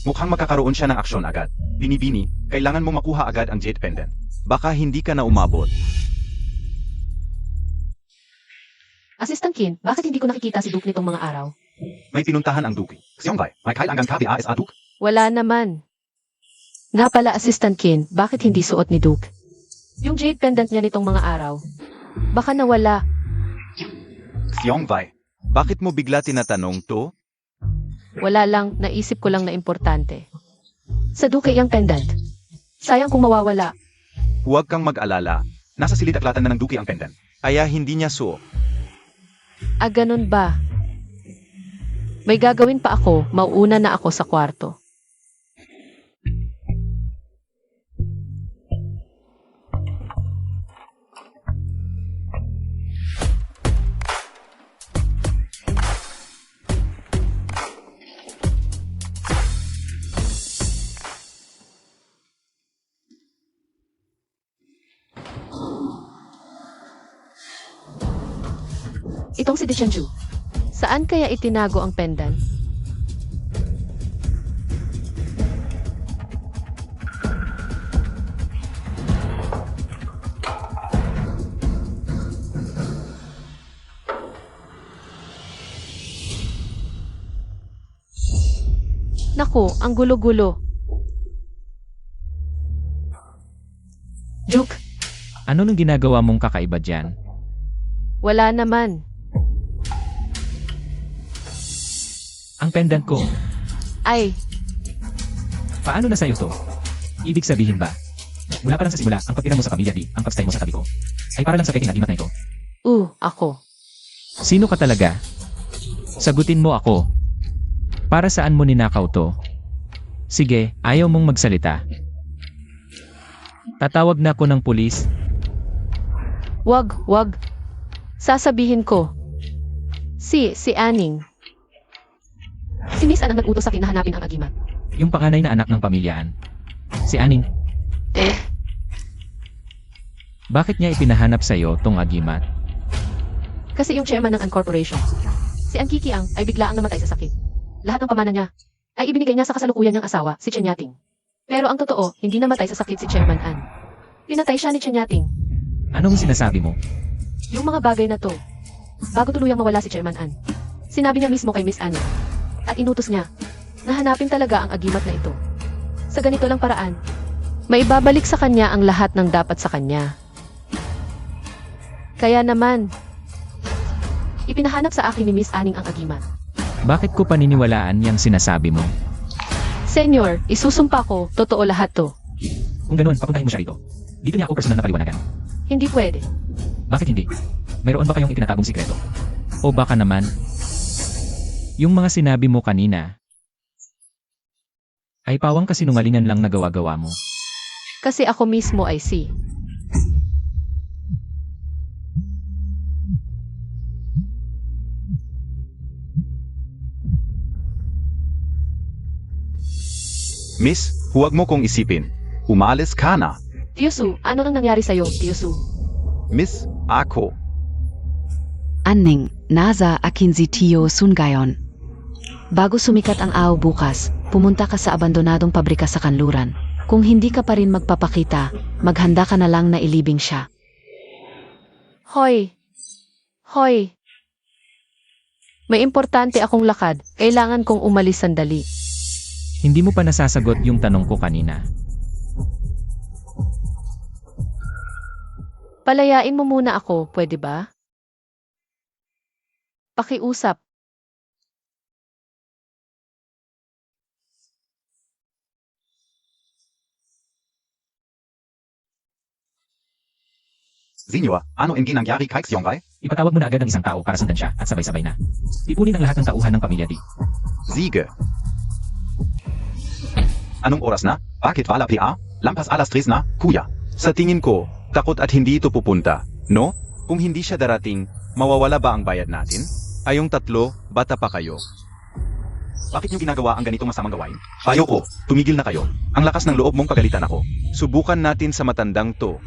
Mukhang magkakaroon siya ng aksyon agad. Binibini, kailangan mo makuha agad ang Jade Pendant. Baka hindi ka na umabot. Assistant Kin, bakit hindi ko nakikita si Duke nitong mga araw? May pinuntahan ang Duke. Xiong Wei, may kahit hanggang kabi AS Duke. Wala naman. Nga pala, Assistant Kin, bakit hindi suot ni Duke? Yung Jade Pendant niya nitong mga araw. Baka nawala. Xiong Wei, bakit mo bigla tinatanong to? Wala lang, naisip ko lang na importante. Sa Duke yung pendant. Sayang kung mawawala. Huwag kang mag-alala. Nasa silid-aklatan na ng Duke ang pendant. Kaya hindi niya suot. Ah, ganun ba? May gagawin pa ako, mauuna na ako sa kwarto. Itong si Dichanju. Saan kaya itinago ang pendant? Naku, ang gulo-gulo. Duke, Ano nung ginagawa mong kakaiba dyan? wala naman. Ang pendant ko, Ay, paano na sa'yo to? Ibig sabihin ba? Mula pa lang sa simula, ang pagtira mo sa pamilya di, ang pagstay mo sa tabi ko, ay para lang sa peking agimat na ito. ako. Sino ka talaga? Sagutin mo ako. Para saan mo ninakaw to? Sige, ayaw mong magsalita. Tatawag na ako ng pulis. Wag. Sasabihin ko. Si Aning. Si Miss ang nag-utos sa akin na hanapin ang agimat. Yung panganay na anak ng pamilyaan. Si Aning. Bakit niya ipinahanap sa'yo tong agimat? Kasi yung chairman ng An Corporation, si An Kikiang ay biglaang namatay sa sakit. Lahat ng pamana niya, ay ibinigay niya sa kasalukuyan niyang asawa, si Chen Yating. Pero ang totoo, hindi namatay sa sakit si Chairman An. Pinatay siya ni Chen Yating. Anong sinasabi mo? Yung mga bagay na to, bago tuluyang mawala si Chairman An, sinabi niya mismo kay Miss Annie. At inutos niya, na hanapin talaga ang agimat na ito. Sa ganito lang paraan, maibabalik sa kanya ang lahat ng dapat sa kanya. Kaya naman, ipinahanap sa akin ni Miss Anning ang agimat. Bakit ko paniniwalaan yang sinasabi mo? Senyor, isusumpa ko, totoo lahat to. Kung ganoon, papuntahin mo siya rito. Dito niya ako personal na paliwanagan. Hindi pwede. Bakit hindi? Mayroon ba kayong itinatagong sikreto? O baka naman, yung mga sinabi mo kanina, ay pawang kasinungalingan lang na gawa-gawa mo. Kasi ako mismo ay si. Miss, huwag mo kong isipin. Umalis ka na. Tio Su, ano nang nangyari sa'yo, Tio Su? Miss, ako. Anning, nasa akin si Tio Sungayon. Bago sumikat ang araw bukas, pumunta ka sa abandonadong pabrika sa kanluran. Kung hindi ka pa rin magpapakita, maghanda ka na lang na ilibing siya. Hoy! Hoy! May importante akong lakad. Kailangan kong umalis sandali. Hindi mo pa nasasagot yung tanong ko kanina. Palayain mo muna ako, pwede ba? Pakiusap. Senyor, ano ang ginangyari kay Xiongwei? Ipatawag mo na agad ang isang tao para sundan siya at sabay-sabay na. Ipunin ang lahat ng tauhan ng pamilya Di. Sige. Anong oras na? Bakit wala pa? Lampas alas 3 na, kuya. Sa tingin ko, takot at hindi ito pupunta, no? Kung hindi siya darating, mawawala ba ang bayad natin? Ayong tatlo, bata pa kayo. Bakit niyo ginagawa ang ganitong masamang gawain? Ayoko, tumigil na kayo. Ang lakas ng loob mong pagalitan ako. Subukan natin sa matandang to.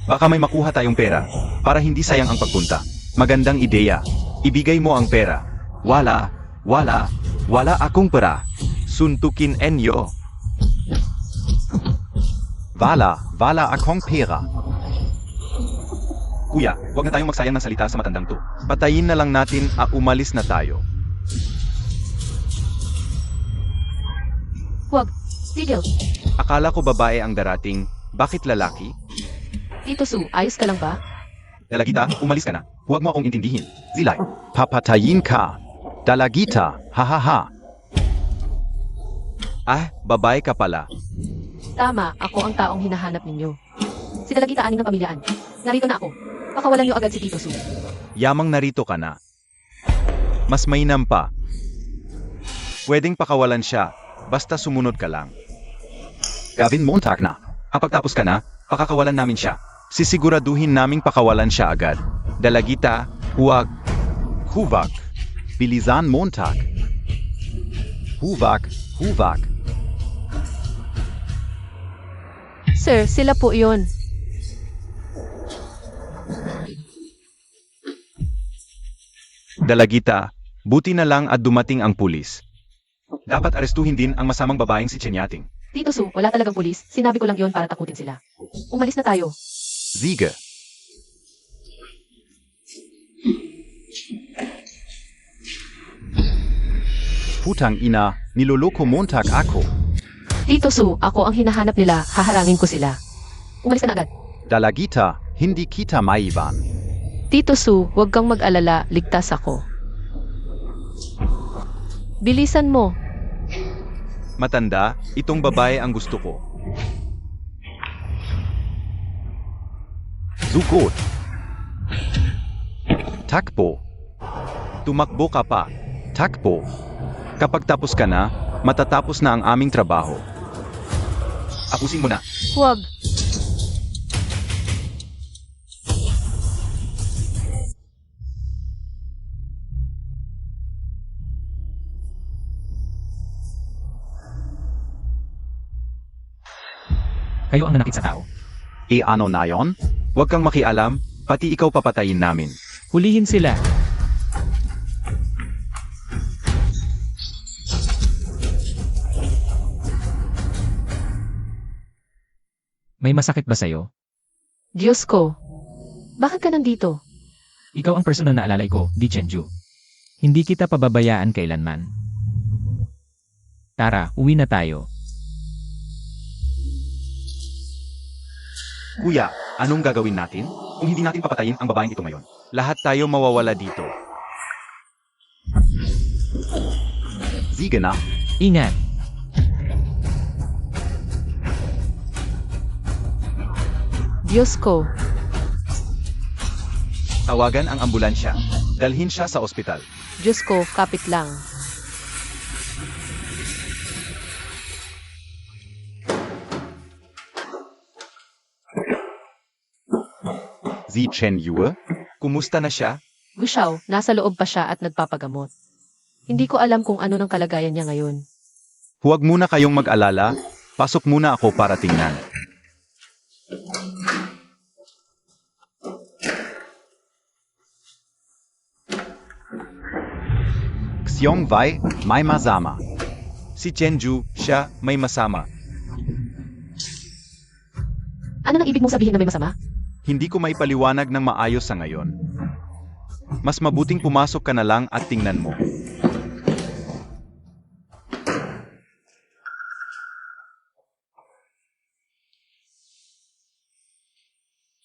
Baka may makuha tayong pera, para hindi sayang ang pagpunta. Magandang ideya. Ibigay mo ang pera. Wala akong pera. Suntukin enyo. Wala akong pera. Kuya, huwag na tayong magsayang ng salita sa matandang to. Patayin na lang natin at umalis na tayo. Huwag. Tigil. Akala ko babae ang darating, bakit lalaki? Tito Su, ayos ka lang ba? Dalagita, umalis ka na. Huwag mo akong intindihin. Zilay. Papatayin ka. Dalagita, hahaha. Ah, babae ka pala. Tama, ako ang taong hinahanap ninyo. Si Dalagita Aning ng pamilyaan. Narito na ako. Pakawalan niyo agad si Tito Su. Yamang narito ka na. Mas mainam pa. Pwedeng pakawalan siya, basta sumunod ka lang. Gavin Montag na. Kapag tapos ka na, pakakawalan namin siya. Sisiguraduhin naming pakawalan siya agad. Dalagita, huwag. Huvak. Bilisan Montag. Huvak. Sir, sila po iyon. Dalagita, buti na lang at dumating ang pulis. Dapat arestuhin din ang masamang babaeng si Chen Yating. Tito Su, wala talagang pulis. Sinabi ko lang yon para takutin sila. Umalis na tayo. Sige. Putang ina, niloloko Montag ako. Tito Su, ako ang hinahanap nila. Haharangin ko sila. Umalis ka na agad. Dalagita, hindi kita maiwan. Tito Su, huwag kang mag-alala. Ligtas ako. Bilisan mo. Matanda, itong babae ang gusto ko. Zugot. Takbo. Tumakbo ka pa. Takbo. Kapag tapos ka na, matatapos na ang aming trabaho. Apusin mo na. Huwag. Kayo ang nanakit sa tao. E ano na yon? Huwag kang makialam, pati ikaw papatayin namin. Hulihin sila. May masakit ba sa'yo? Diyos ko. Bakit ka nandito? Ikaw ang personal na alalay ko, Di Chenju. Hindi kita pababayaan kailanman. Tara, uwi na tayo. Kuya, anong gagawin natin? Kung hindi natin papatayin ang babaeng ito ngayon, lahat tayo mawawala dito. Sige na. Ingat! Diyos ko. Tawagan ang ambulansya. Dalhin siya sa ospital. Diyos ko, kapit lang. Zi Chen Yue? Kumusta na siya? Gushao, nasa loob pa siya at nagpapagamot. Hindi ko alam kung ano ng kalagayan niya ngayon. Huwag muna kayong mag-alala. Pasok muna ako para tingnan. Xiong Wei, may masama. Si Chenju, siya, may masama. Ano nang ibig mong sabihin na may masama? Hindi ko maipaliwanag ng maayos sa ngayon. Mas mabuting pumasok ka na lang at tingnan mo.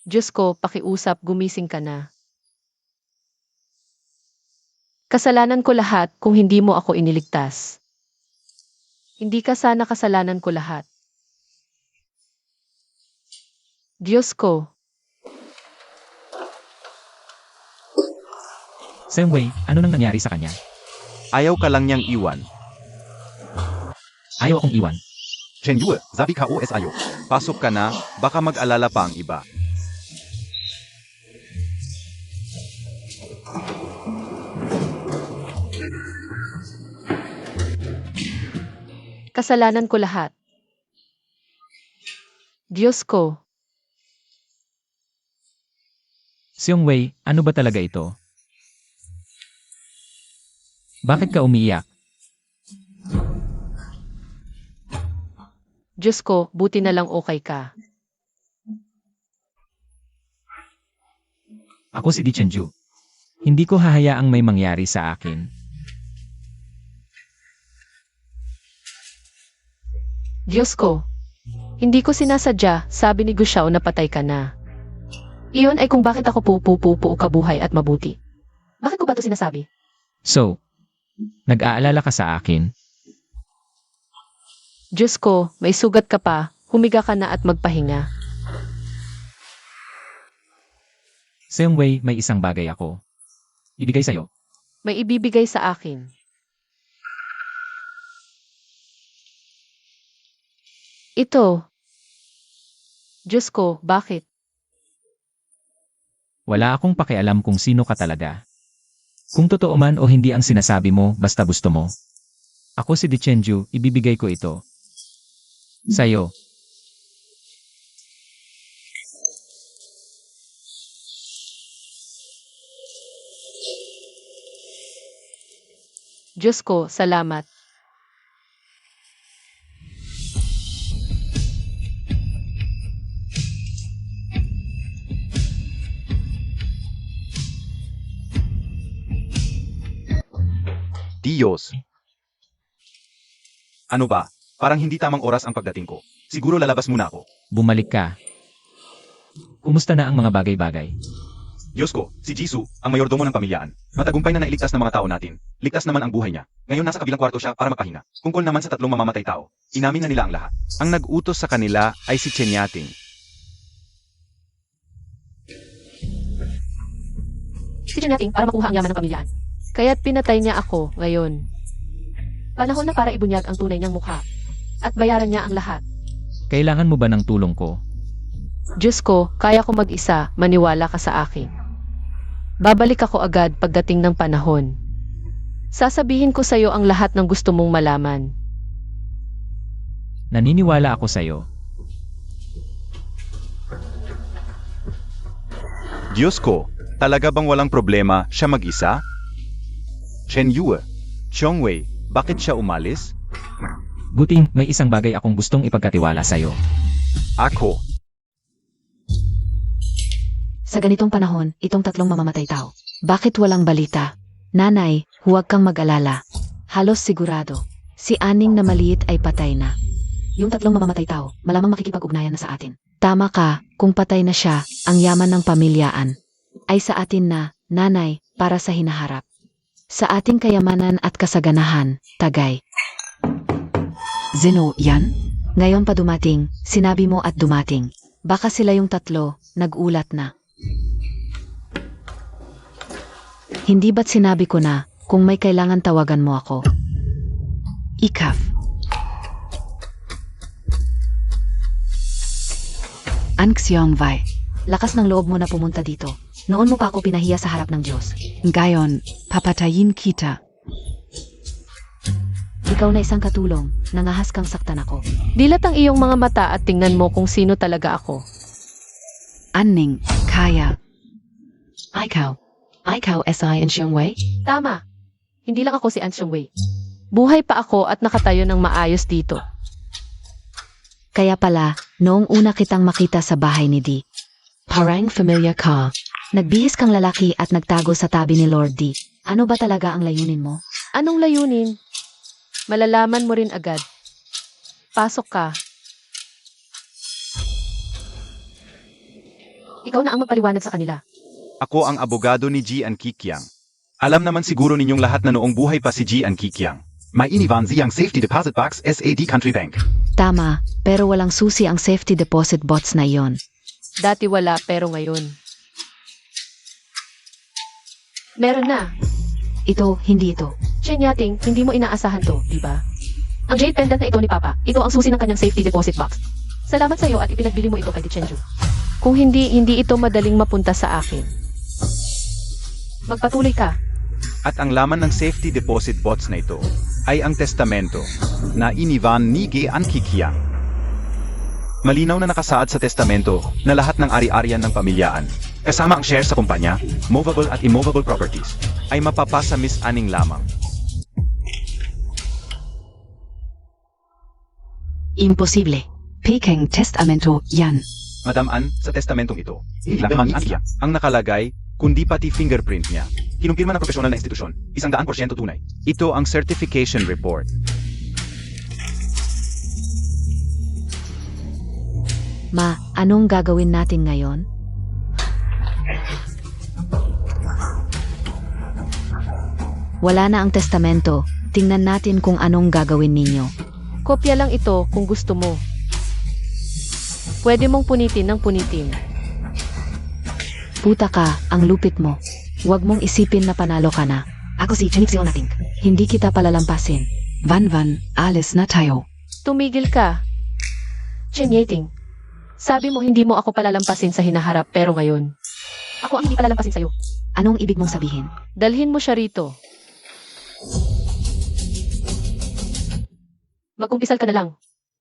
Diyos ko, pakiusap, gumising ka na. Kasalanan ko lahat kung hindi mo ako iniligtas. Hindi ka sana kasalanan ko lahat. Diyos ko, Wei, ano nang nangyari sa kanya? Ayaw ka lang niyang iwan. Ayaw akong iwan. Chen Yue, sabi ka os ayo. Pasok ka na, baka mag-alala pa ang iba. kasalanan ko lahat. Diyos ko, Wei, ano ba talaga ito? Bakit ka umiiyak? Diyos ko, buti na lang okay ka. Ako si Di Chenju. Hindi ko hahayaang may mangyari sa akin. Diyos ko, hindi ko sinasadya, sabi ni Gushao na patay ka na. Iyon ay kung bakit ako pupupupu kabuhay at mabuti. Bakit ko ba ito sinasabi? So, nag-aalala ka sa akin? Diyos ko, may sugat ka pa, humiga ka na at magpahinga. Wei, may isang bagay ako. Ibigay sa'yo. May ibibigay sa akin. Ito. Diyos ko, bakit? Wala akong pakialam kung sino ka talaga. Kung totoo man o hindi ang sinasabi mo, basta gusto mo. Ako si Di Chenju, ibibigay ko ito. Sa'yo. Diyos ko, salamat. Diyos. Ano ba? Parang hindi tamang oras ang pagdating ko. Siguro lalabas muna ako. Bumalik ka. Kumusta na ang mga bagay-bagay? Diyos ko, si Jisoo, ang mayordomo ng pamilyaan. Matagumpay na nailigtas ng mga tao natin. Ligtas naman ang buhay niya. Ngayon nasa kabilang kwarto siya para magpahinga. Tungkol naman sa 3 mamamatay tao. Inamin na nila ang lahat. Ang nag-utos sa kanila ay si Chenyating. Sige natin para makuha ang yaman ng pamilyaan. Kaya't pinatay niya ako ngayon. Panahon na para ibunyag ang tunay niyang mukha. At bayaran niya ang lahat. Kailangan mo ba ng tulong ko? Diyos ko, kaya ko mag-isa, maniwala ka sa akin. Babalik ako agad pagdating ng panahon. Sasabihin ko sa iyo ang lahat ng gusto mong malaman. Naniniwala ako sa'yo. Diyos ko, talaga bang walang problema siya mag-isa? Chen Yue, Xiong Wei, bakit siya umalis? Buting, may isang bagay akong gustong ipagkatiwala sa'yo. Ako, Sa ganitong panahon, itong tatlong mamamatay tao. Bakit walang balita? Nanay, huwag kang mag-alala. Halos sigurado. Si Aning na maliit ay patay na. Yung tatlong mamamatay tao, malamang makikipag-ugnayan na sa atin. Tama ka, kung patay na siya, ang yaman ng pamilyaan ay sa atin na, nanay, para sa hinaharap. Sa ating kayamanan at kasaganahan, tagay. Zeno, yan? Ngayon pa dumating, sinabi mo at dumating. Baka sila yung tatlo, nag-ulat na. Hindi ba't sinabi ko na, kung may kailangan tawagan mo ako? Ikaf. Anxiong Vai. Lakas ng loob mo na pumunta dito. Noon mo pa ako pinahiya sa harap ng Diyos. Ngayon, papatayin kita. Ikaw na isang katulong, nangahas kang saktan ako. Dilat ang iyong mga mata at tingnan mo kung sino talaga ako. Anning, kaya. Ikaw, S.I. and Xiong Wei? Tama. Hindi lang ako si An Xiong Wei. Buhay pa ako at nakatayo ng maayos dito. Kaya pala, noong una kitang makita sa bahay ni Di. Parang familiar ka. Nagbihis kang lalaki at nagtago sa tabi ni Lord D. Ano ba talaga ang layunin mo? Anong layunin? Malalaman mo rin agad. Pasok ka. Ikaw na ang magpaliwanag sa kanila. Ako ang abogado ni Jian Kikiang. Alam naman siguro ninyong lahat na noong buhay pa si Jian Kikiang. May iniwan siyang safety deposit box SAD Country Bank. Tama, pero walang susi ang safety deposit bots na iyon. Dati wala pero ngayon. Meron na. Ito, hindi ito. Chen Yating, hindi mo inaasahan to, di ba? Ang jade pendant na ito ni Papa, ito ang susi ng kanyang safety deposit box. Salamat sa iyo at ipinagbili mo ito kay Chenju. Kung hindi ito madaling mapunta sa akin. Magpatuloy ka. At ang laman ng safety deposit box na ito ay ang testamento na iniwan ni Jian Kikiang. Malinaw na nakasaad sa testamento na lahat ng ari-arian ng pamilyaan, kasama ang shares sa kumpanya, movable at immovable properties, ay mapapasa Miss Aning lamang. Imposible. Peking Testamento, yan. Madam An, sa testamentong ito, hindi lang ang Ankia ang nakalagay, kundi pati fingerprint niya. Kinumpirma ng profesional na institusyon, 100% tunay. Ito ang certification report. Ma, anong gagawin natin ngayon? Wala na ang testamento. Tingnan natin kung anong gagawin ninyo. Kopya lang ito kung gusto mo. Pwede mong punitin ng punitin. Puta ka, ang lupit mo. Huwag mong isipin na panalo ka na. Ako si Chenixio nating. Hindi kita palalampasin. Van, alis na tayo. Tumigil ka. Chen Yating. Sabi mo hindi mo ako palalampasin sa hinaharap pero ngayon. Ako ang hindi palalampasin sa'yo. Anong ibig mong sabihin? Dalhin mo siya rito. Magkumpisal ka na lang.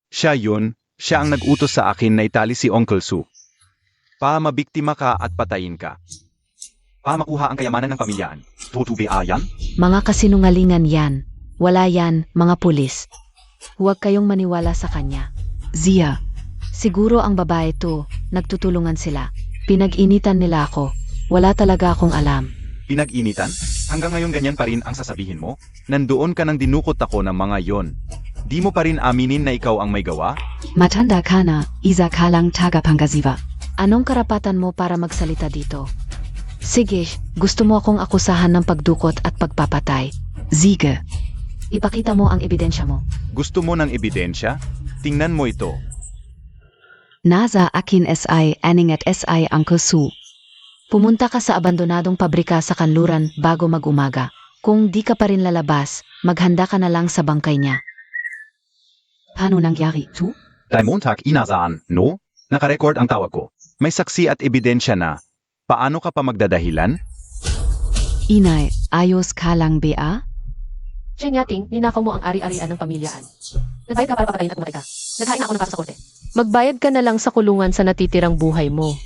Siya yun, siya ang nag-utos sa akin na itali si Uncle Su. Pa mabiktima ka at patayin ka. Pa makuha ang kayamanan ng pamilyaan. Tutubi yan? Mga kasinungalingan yan. Wala yan, mga pulis. Huwag kayong maniwala sa kanya. Zia. Siguro ang babae to, nagtutulungan sila. Pinag-initan nila ako. Wala talaga akong alam. Pinag-initan? Hanggang ngayon ganyan pa rin ang sasabihin mo? Nandoon ka nang dinukot ako ng mga yon. Di mo pa rin aminin na ikaw ang may gawa? Matanda ka na, isa ka lang tagapangasiwa. Anong karapatan mo para magsalita dito? Sige, gusto mo akong akusahan ng pagdukot at pagpapatay. Siege. Ipakita mo ang ebidensya mo. Gusto mo ng ebidensya? Tingnan mo ito. Nasa akin SI aning at SI Uncle Su. Pumunta ka sa abandonadong pabrika sa kanluran bago mag-umaga. Kung di ka pa rin lalabas, maghanda ka na lang sa bangkay niya. Paano nangyari ito? Montag inasaan, no? Nakarecord ang tawag ko. May saksi at ebidensya na. Paano ka pa magdadahilan? Inay, ayos ka lang ba? Chen Yating, ninakaw mo ang ari-arian ng pamilyaan. Nagbayad ka para papatayin at umatay ka. Naghain ako ng kaso sa korte. Magbayad ka na lang sa kulungan sa natitirang buhay mo.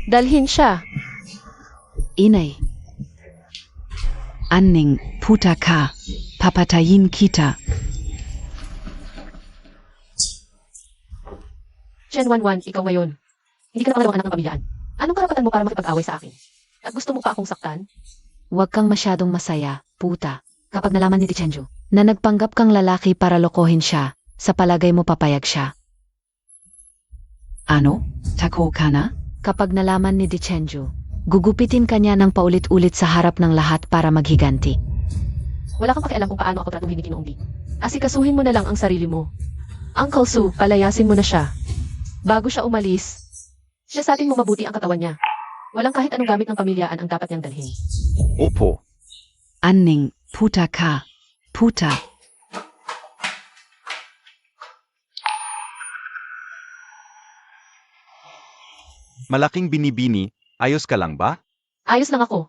Dalhin siya. Inay. Anning, puta ka. Papatayin kita. Chen Wanwan, ikaw ngayon. Hindi ka na pangalawang anak ng pamilyaan. Anong karapatan mo para makipag-away sa akin? At gusto mo pa akong saktan? Huwag kang masyadong masaya, puta. Kapag nalaman ni Dichenju na nagpanggap kang lalaki para lokohin siya, sa palagay mo papayag siya. Ano? Tako ka na? Kapag nalaman ni Dichenju, gugupitin ka niya ng paulit-ulit sa harap ng lahat para maghiganti. Wala kang pakialam kung paano ako tratuhin ni Ginoong Lee. Asikasuhin mo na lang ang sarili mo. Uncle Su, palayasin mo na siya. Bago siya umalis, siya sa atin mo mabuti ang katawan niya. Walang kahit anong gamit ng pamilyaan ang dapat niyang dalhin. Opo. Anning, puta ka. Puta. Malaking binibini, ayos ka lang ba? Ayos lang ako.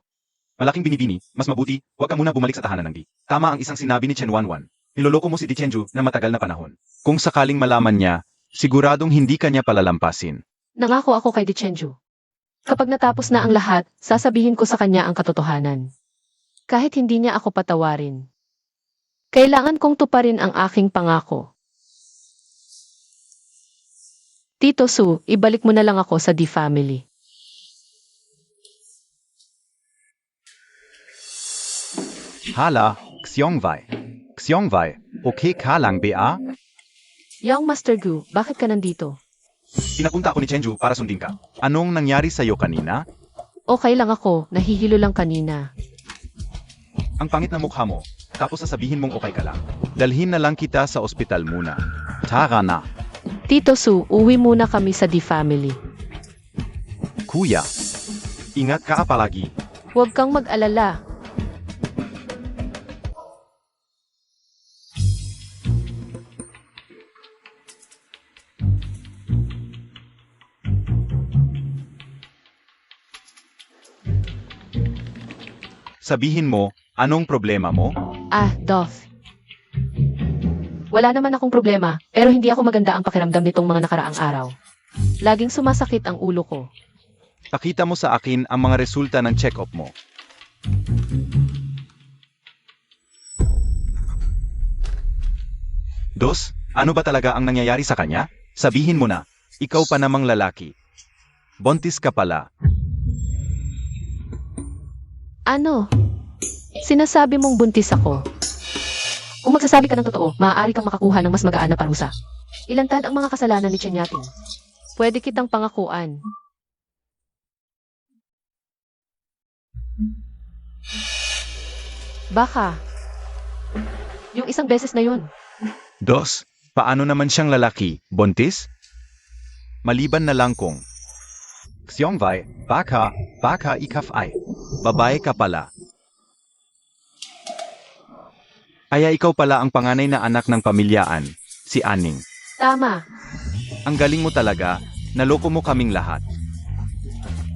Malaking binibini, mas mabuti, huwag ka muna bumalik sa tahanan ng Di. Tama ang isang sinabi ni Chen Wanwan. Niloloko mo si Di Chenju na matagal na panahon. Kung sakaling malaman niya, siguradong hindi ka niya palalampasin. Nangako ako kay Dichenju. Kapag natapos na ang lahat, sasabihin ko sa kanya ang katotohanan. Kahit hindi niya ako patawarin. Kailangan kong tuparin ang aking pangako. Tito Su, ibalik mo na lang ako sa Di family. Hala, Xiongwei. Xiongwei, okay ka lang ba? Young Master Gu, bakit ka nandito? Pinapunta ako ni Chenju para sundin ka. Anong nangyari sa'yo kanina? Okay lang ako, nahihilo lang kanina. Ang pangit na mukha mo, tapos sasabihin mong okay ka lang. Dalhin na lang kita sa ospital muna. Tara na. Tito Su, uwi muna kami sa Di family. Kuya, Ingat ka palagi. Huwag kang mag-alala. sabihin mo, anong problema mo? Ah, Doth. Wala naman akong problema, pero hindi ako maganda ang pakiramdam nitong mga nakaraang araw. Laging sumasakit ang ulo ko. Pakita mo sa akin ang mga resulta ng check-up mo. Dos, ano ba talaga ang nangyayari sa kanya? Sabihin mo na. Ikaw pa namang lalaki. Buntis ka pala. Ano? Sinasabi mong buntis ako. Kung magsasabi ka ng totoo, maaari kang makakuha ng mas magaan na parusa. Ilantad ang mga kasalanan ni Chen Yating. Pwede kitang pangakuan. Baka. Yung isang beses na yun. Dos, paano naman siyang lalaki? Buntis? Maliban na lang kung Xiongwei, baka ikafay. Babae ka pala. Kaya ikaw pala ang panganay na anak ng pamilyaan, si Aning. Tama. Ang galing mo talaga, naloko mo kaming lahat.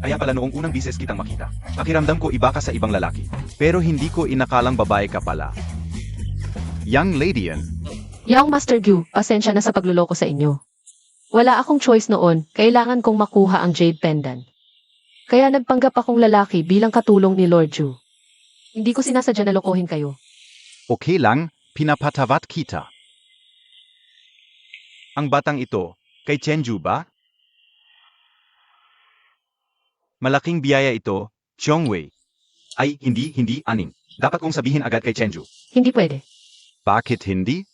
Kaya pala noong unang bises kitang makita. Pakiramdam ko iba ka sa ibang lalaki. Pero hindi ko inakalang babae ka pala. Young lady yan. Young Master Gyu, pasensya na sa pagluloko sa inyo. Wala akong choice noon, kailangan kong makuha ang Jade Pendant. Kaya nagpanggap akong lalaki bilang katulong ni Lord Ju. Hindi ko sinasadya na lokohin kayo. Okay lang, pinapatavat kita. Ang batang ito, kay Chenju ba? Malaking biyaya ito, Xiongwei. Ay, hindi, Aning. Dapat kong sabihin agad kay Chenju. Hindi pwede. Bakit hindi?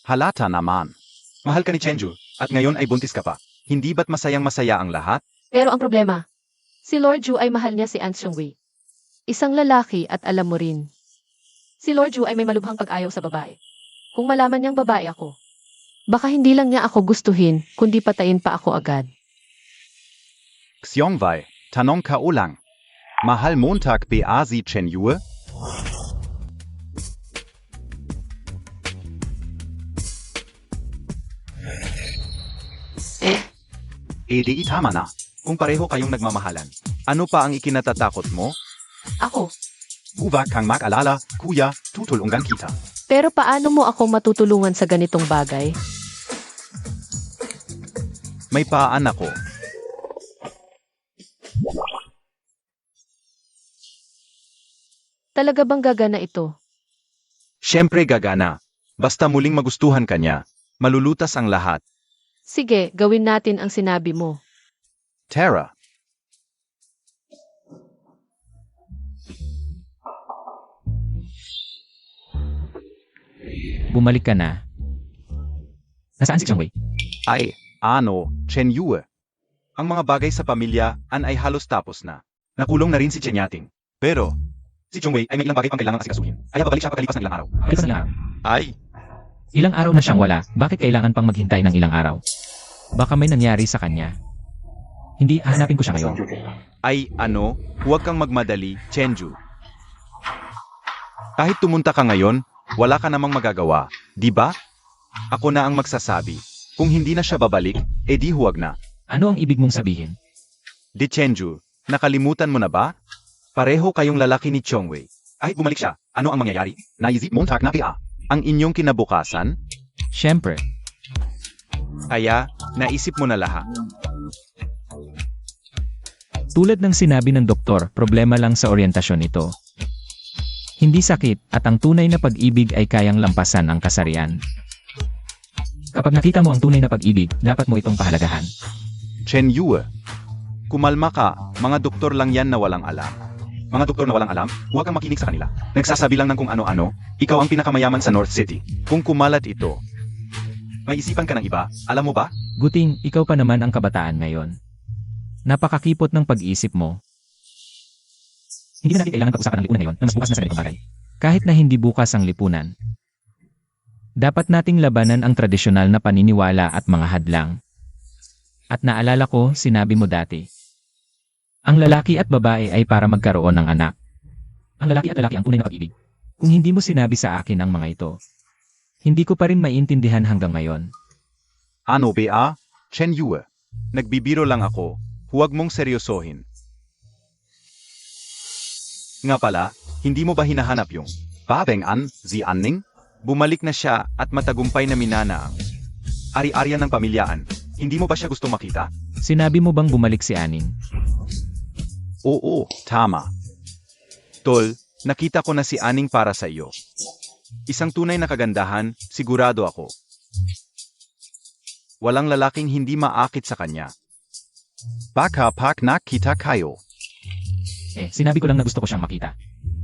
Halata naman. Mahal ka ni Chenju, at ngayon ay buntis ka pa. Hindi ba't masayang-masaya ang lahat? Pero ang problema, si Lord Ju ay mahal niya si An Xiongwei. Isang lalaki at alam mo rin. Si Lord Ju ay may malubhang pag-ayaw sa babae. Kung malaman niyang babae ako, baka hindi lang niya ako gustuhin, kundi patayin pa ako agad. Xiongwei, tanong ka ulang. Mahal Montag ba si Chenyue? Di tama na. Kung pareho kayong nagmamahalan. Ano pa ang ikinatatakot mo? Ako, Huwag kang mag-alala, kuya, tutulungan kita. pero paano mo ako matutulungan sa ganitong bagay? May paan ako. Talaga bang gagana ito? Siyempre gagana. Basta muling magustuhan ka niya, malulutas ang lahat. Sige, gawin natin ang sinabi mo. Tara. bumalik ka na. Nasaan si Xiongwei? Ay, ano, Chen Yue. Ang mga bagay sa pamilya ay halos tapos na. Nakulong na rin si Chen Yating. Pero, si Xiongwei ay may ilang bagay pang kailangang asikasuhin. Kaya babalik siya pagkalipas ng ilang araw. Pagkalipas ng ilang araw. Ay, Ilang araw na siyang wala, bakit kailangan pang maghintay ng ilang araw? Baka may nangyari sa kanya. Hindi, hahanapin ko siya ngayon. ay ano, huwag kang magmadali, Chenju. Kahit tumunta ka ngayon, wala ka namang magagawa, di ba? Ako na ang magsasabi. Kung hindi na siya babalik, edi huwag na. Ano ang ibig mong sabihin? Di Chenju, nakalimutan mo na ba? Pareho kayong lalaki ni Xiongwei. Kahit bumalik siya, ano ang mangyayari? Naisip Montag na kaya? Ang inyong kinabukasan? Siyempre, Kaya, naisip mo na lahat. tulad ng sinabi ng doktor, problema lang sa oryentasyon ito. Hindi sakit, at ang tunay na pag-ibig ay kayang lampasan ang kasarian. Kapag nakita mo ang tunay na pag-ibig, dapat mo itong pahalagahan. Chen Yue. Kumalma ka, mga doktor lang yan na walang alam. Mga doktor na walang alam, huwag kang makinig sa kanila. Nagsasabi lang ng kung ano-ano, ikaw ang pinakamayaman sa North City. Kung kumalat ito, may isipan ka ng iba, alam mo ba? Guting, ikaw pa naman ang kabataan ngayon. Napakakipot ng pag-iisip mo. Hindi na natin kailangan pag-usapan ng lipunan ngayon na mas bukas na sa ganitong bagay. Kahit na hindi bukas ang lipunan. Dapat nating labanan ang tradisyonal na paniniwala at mga hadlang. At naalala ko, sinabi mo dati. Ang lalaki at babae ay para magkaroon ng anak. Ang lalaki at lalaki ang tunay na pag-ibig. Kung hindi mo sinabi sa akin ang mga ito, hindi ko pa rin maintindihan hanggang ngayon. Ano ba? Chen Yue. Nagbibiro lang ako, huwag mong seryosohin. Nga pala, hindi mo ba hinahanap yung Babeng An, Zi Anning? Bumalik na siya at matagumpay na minana ang ari-arian ng pamilyaan. Hindi mo ba siya gusto makita? Sinabi mo bang bumalik si Aning? Oo, tama. Tol, nakita ko na si Aning para sa iyo. Isang tunay na kagandahan, sigurado ako. Walang lalaking hindi maakit sa kanya. Baka pak nakita kayo. Sinabi ko lang na gusto ko siyang makita.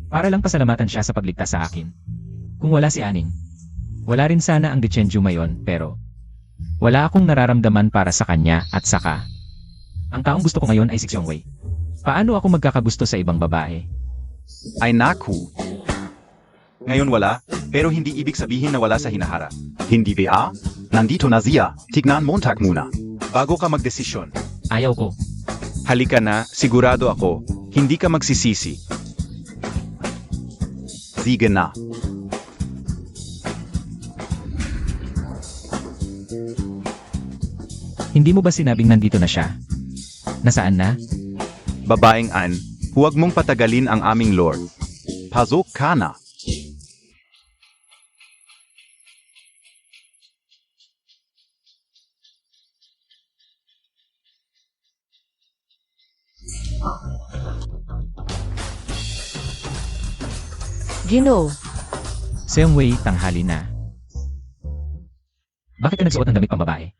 Para lang pasalamatan siya sa pagligtas sa akin. Kung wala si Aning, wala rin sana ang Dechenju mayon, pero wala akong nararamdaman para sa kanya at saka. Ang taong gusto ko ngayon ay si Xiongwei. Paano ako magkakagusto sa ibang babae? Ay naku. Ngayon wala, pero hindi ibig sabihin na wala sa hinahara. Hindi ba? Nandito na siya, tignan Montag muna. Bago ka magdesisyon. Ayaw ko. Halika na, sigurado ako, hindi ka magsisisi. Sige na. Hindi mo ba sinabing nandito na siya? Nasaan na? Babaeng An, huwag mong patagalin ang aming Lord. Pasok ka na. Ginoo, Xiongwei, tanghali na. Bakit ka nagsuot ng damit pang babae?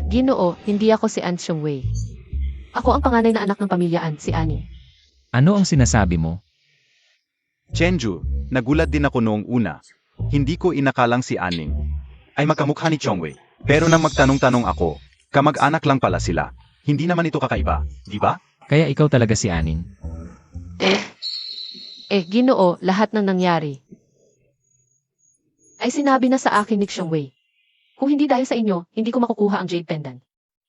Ginoo, hindi ako si An Xiongwei. Ako ang panganay na anak ng pamilya An, si Ani. Ano ang sinasabi mo? Chenju, nagulat din ako noong una. Hindi ko inakalang si Aning ay magkamukha ni Xiongwei. Pero nang magtanong-tanong ako, kamag-anak lang pala sila. Hindi naman ito kakaiba, di ba? Kaya ikaw talaga si Aning. Ginoo, lahat ng nangyari ay sinabi na sa akin ni Xiongwei. Kung hindi dahil sa inyo, hindi ko makukuha ang Jade Pendant.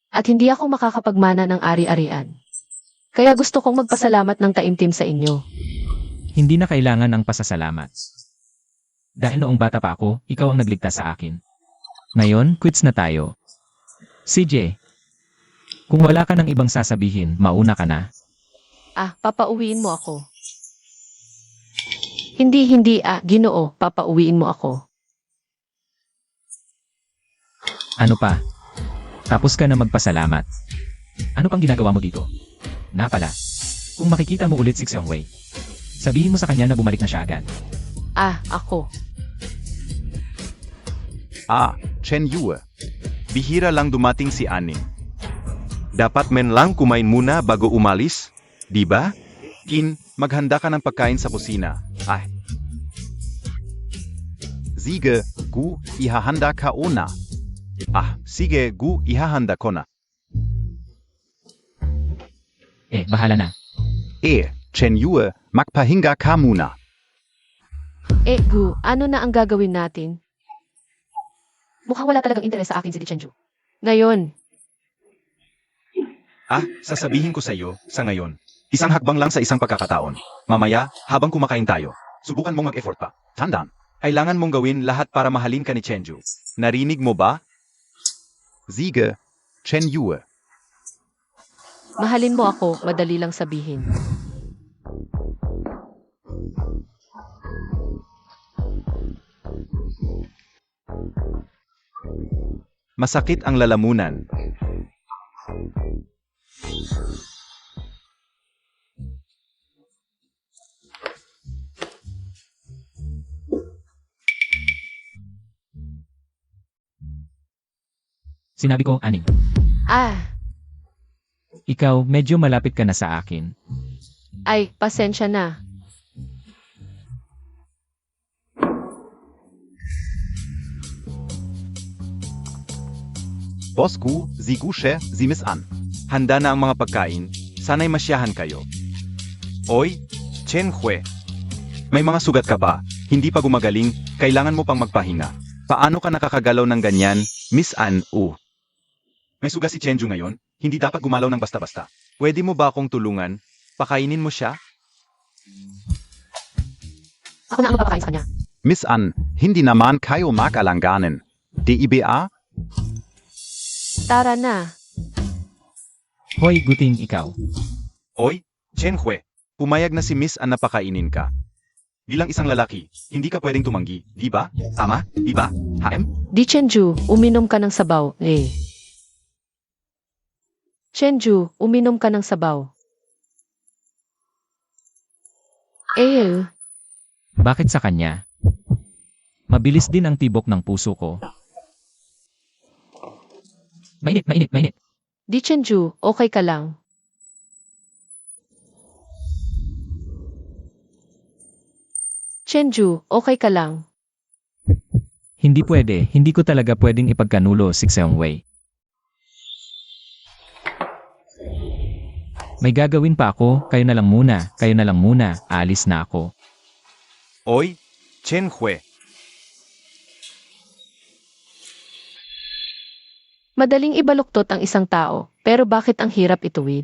At hindi ako makakapagmana ng ari-arian. Kaya gusto kong magpasalamat ng taimtim sa inyo. Hindi na kailangan ng pasasalamat. Dahil noong bata pa ako, ikaw ang nagligtas sa akin. Ngayon, quits na tayo. CJ, kung wala ka ng ibang sasabihin, mauna ka na. Papauwiin mo ako. Hindi, Ginoo, papauwiin mo ako. Ano pa? Tapos ka na magpasalamat. Ano pang ginagawa mo dito? Napala, kung makikita mo ulit si Xiongwei, sabihin mo sa kanya na bumalik na siya agad. Ako. Chen Yue. Bihira lang dumating si Aning. Dapat men lang kumain muna bago umalis, di ba? Maghanda ka ng pagkain sa kusina. Sige, gu ihahanda ka una. Ah, sige, gu ihahanda ko na. Bahala na. Chen Yue, magpahinga ka muna. Gu, ano na ang gagawin natin? Mukhang wala talagang interes sa akin si Chenju. Ngayon, Sasabihin ko sa iyo, sa ngayon. Isang hakbang lang sa isang pagkakataon. Mamaya, habang kumakain tayo, subukan mong mag-effort pa. Tandaan, kailangan mong gawin lahat para mahalin ka ni Chenju. Narinig mo ba? Sige, Chen Yue. mahalin mo ako, madali lang sabihin. Masakit ang lalamunan. Sinabi ko, Aning. Ikaw, medyo malapit ka na sa akin. Ay, pasensya na. Boss Gu, si Gu She, si Miss An. Handa na ang mga pagkain. Sana'y masyahan kayo. Oy, Chen Hue. May mga sugat ka ba? Hindi pa gumagaling, kailangan mo pang magpahinga. Paano ka nakakagalaw ng ganyan, Miss An? May suga si Chenju ngayon, hindi dapat gumalaw ng basta-basta. Pwede mo ba akong tulungan? Pakainin mo siya? Ako na ang magpapakain sa kanya. Miss An, hindi naman kayo mag-alanganin. DIBA? Tara na. Hoy, guting ikaw. Oy, Chen Hue. Pumayag na si Miss An na pakainin ka. Bilang isang lalaki, hindi ka pwedeng tumanggi, di ba? Tama? Di ba? HM? Di Chenju, uminom ka ng sabaw. Chenju, uminom ka ng sabaw. Bakit sa kanya? Mabilis din ang tibok ng puso ko. Mainit, mainit, mainit. Di Chenju, okay ka lang. Chenju, okay ka lang. Hindi pwede, hindi ko talaga pwedeng ipagkanulo si Xiong Wei. May gagawin pa ako, kayo na lang muna, alis na ako. Oy, Chen Hue. Madaling ibaluktot ang isang tao, pero bakit ang hirap ituwid?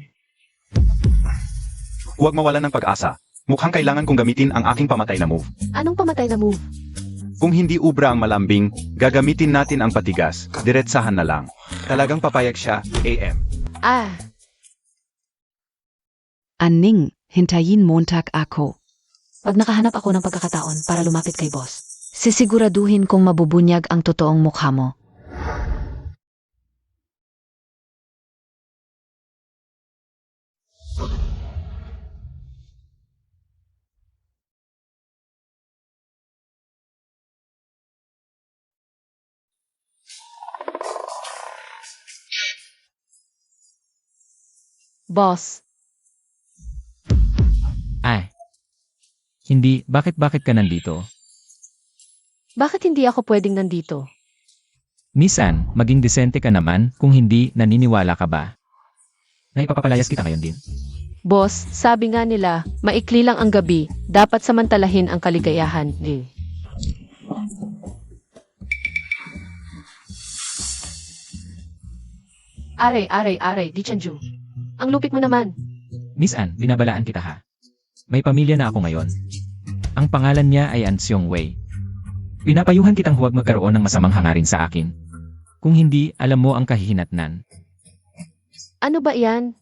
Huwag mawalan ng pag-asa. Mukhang kailangan kong gamitin ang aking pamatay na move. Anong pamatay na move? Kung hindi ubra ang malambing, gagamitin natin ang patigas. Diretsahan na lang. Talagang papayag siya, AM. Anning, hintayin Montag ako. Pag nakahanap ako ng pagkakataon para lumapit kay boss, sisiguraduhin kong mabubunyag ang totoong mukha mo. Boss, Hindi, bakit ka nandito? bakit hindi ako pwedeng nandito? Miss Ann, maging desente ka naman, kung hindi, naniniwala ka ba? Naipapapalayas kita ngayon din. Boss, sabi nga nila, maikli lang ang gabi, dapat samantalahin ang kaligayahan. Aray, di Chenju. Ang lupit mo naman. Miss Ann, binabalaan kita ha. May pamilya na ako ngayon. Ang pangalan niya ay An Xiong Wei. Pinapayuhan kitang huwag magkaroon ng masamang hangarin sa akin. Kung hindi, alam mo ang kahihinatnan. Ano ba yan?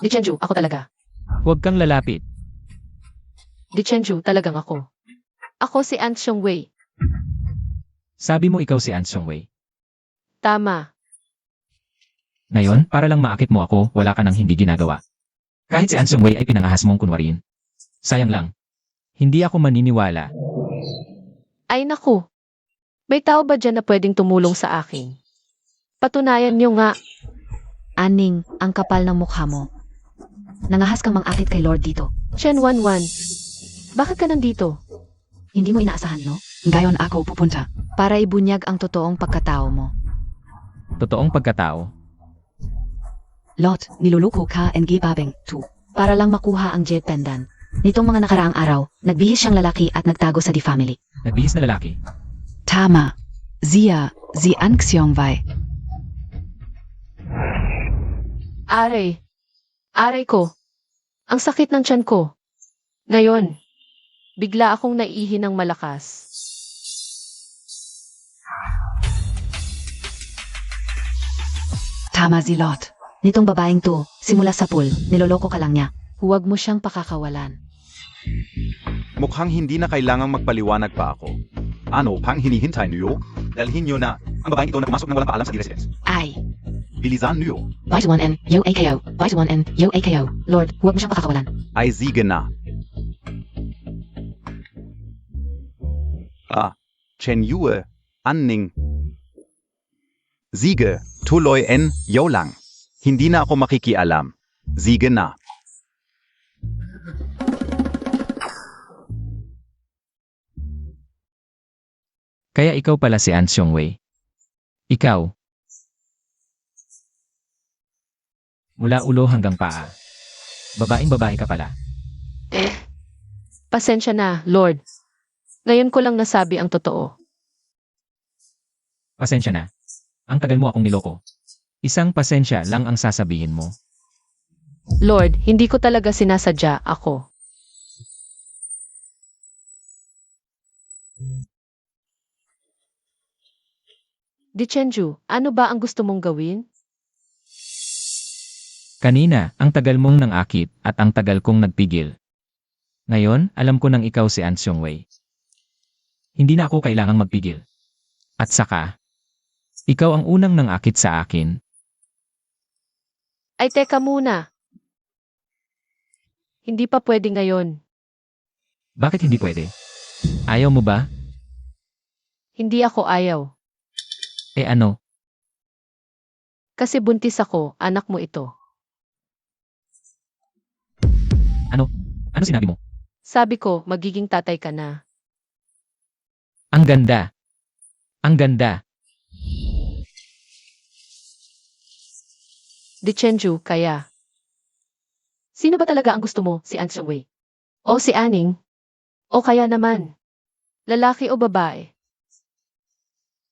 Di Chenju, ako talaga. Huwag kang lalapit. Di Chenju, talagang ako. Ako si An Xiong Wei. Sabi mo ikaw si An Xiong Wei. Tama. Ngayon, para lang maakit mo ako, wala ka nang hindi ginagawa. Kahit si An Xiong Wei ay pinangahas mong kunwarin. Sayang lang. Hindi ako maniniwala. Ay naku. May tao ba dyan na pwedeng tumulong sa akin? Patunayan niyo nga. Aning, ang kapal ng mukha mo. Nangahas kang mangakit kay Lord dito. Chen Wanwan. Bakit ka nandito? Hindi mo inaasahan, no? Ngayon ako pupunta. Para ibunyag ang totoong pagkatao mo. Totoong pagkatao. Lot, niluluko ka NG Babeng. 2. Para lang makuha ang jet pendant. Nitong mga nakaraang araw, nagbihis siyang lalaki at nagtago sa The Family. Nagbihis na lalaki. Tama. Zia, si An Xiong Wei. Aray. Aray ko. Ang sakit ng tiyan ko. Ngayon, bigla akong naihi ng malakas. Tama si Lot. Nitong babaeng to, simula sa pool, niloloko ka lang niya. Huwag mo siyang pakakawalan. Mukhang hindi na kailangang magpaliwanag pa ako. Ano pang hinihintay niyo? Dalhin niyo na ang babaeng ito na pumasok ng walang paalam sa residence. Ay, Bilisan niyo. Vice 1N, Yo AKO. Vice 1N, Yo AKO. Lord, huwag mo siyang pakakawalan. Ay sige na. Chen Yue, Anning. Sige, tuloy en, yo lang. Hindi na ako makikialam. Sige na. Kaya ikaw pala si An Xiongwei. Ikaw. Mula ulo hanggang paa. Babaeng babae ka pala. Pasensya na, Lord. Ngayon ko lang nasabi ang totoo. Pasensya na. Ang tagal mo akong niloko. Isang pasensya lang ang sasabihin mo. Lord, hindi ko talaga sinasadya ako. Di Chenju, ano ba ang gusto mong gawin? Kanina, ang tagal mong nangakit at ang tagal kong nagpigil. Ngayon, alam ko nang ikaw si An Xiongwei. Hindi na ako kailangang magpigil. At saka, ikaw ang unang nangakit sa akin. Ay teka muna. Hindi pa pwede ngayon. Bakit hindi pwede? Ayaw mo ba? Hindi ako ayaw. Eh ano? Kasi buntis ako, anak mo ito. Ano sinabi mo? Sabi ko, magiging tatay ka na. Ang ganda. Ang ganda. Di Chenju, kaya. Sino ba talaga ang gusto mo, si An Xiongwei? O si Aning? O kaya naman, lalaki o babae?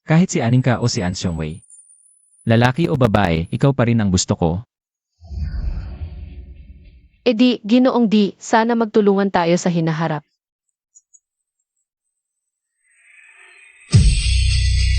Kahit si Aning ka o si An Xiongwei. Lalaki o babae, ikaw pa rin ang gusto ko. E di, Ginoong di, sana magtulungan tayo sa hinaharap.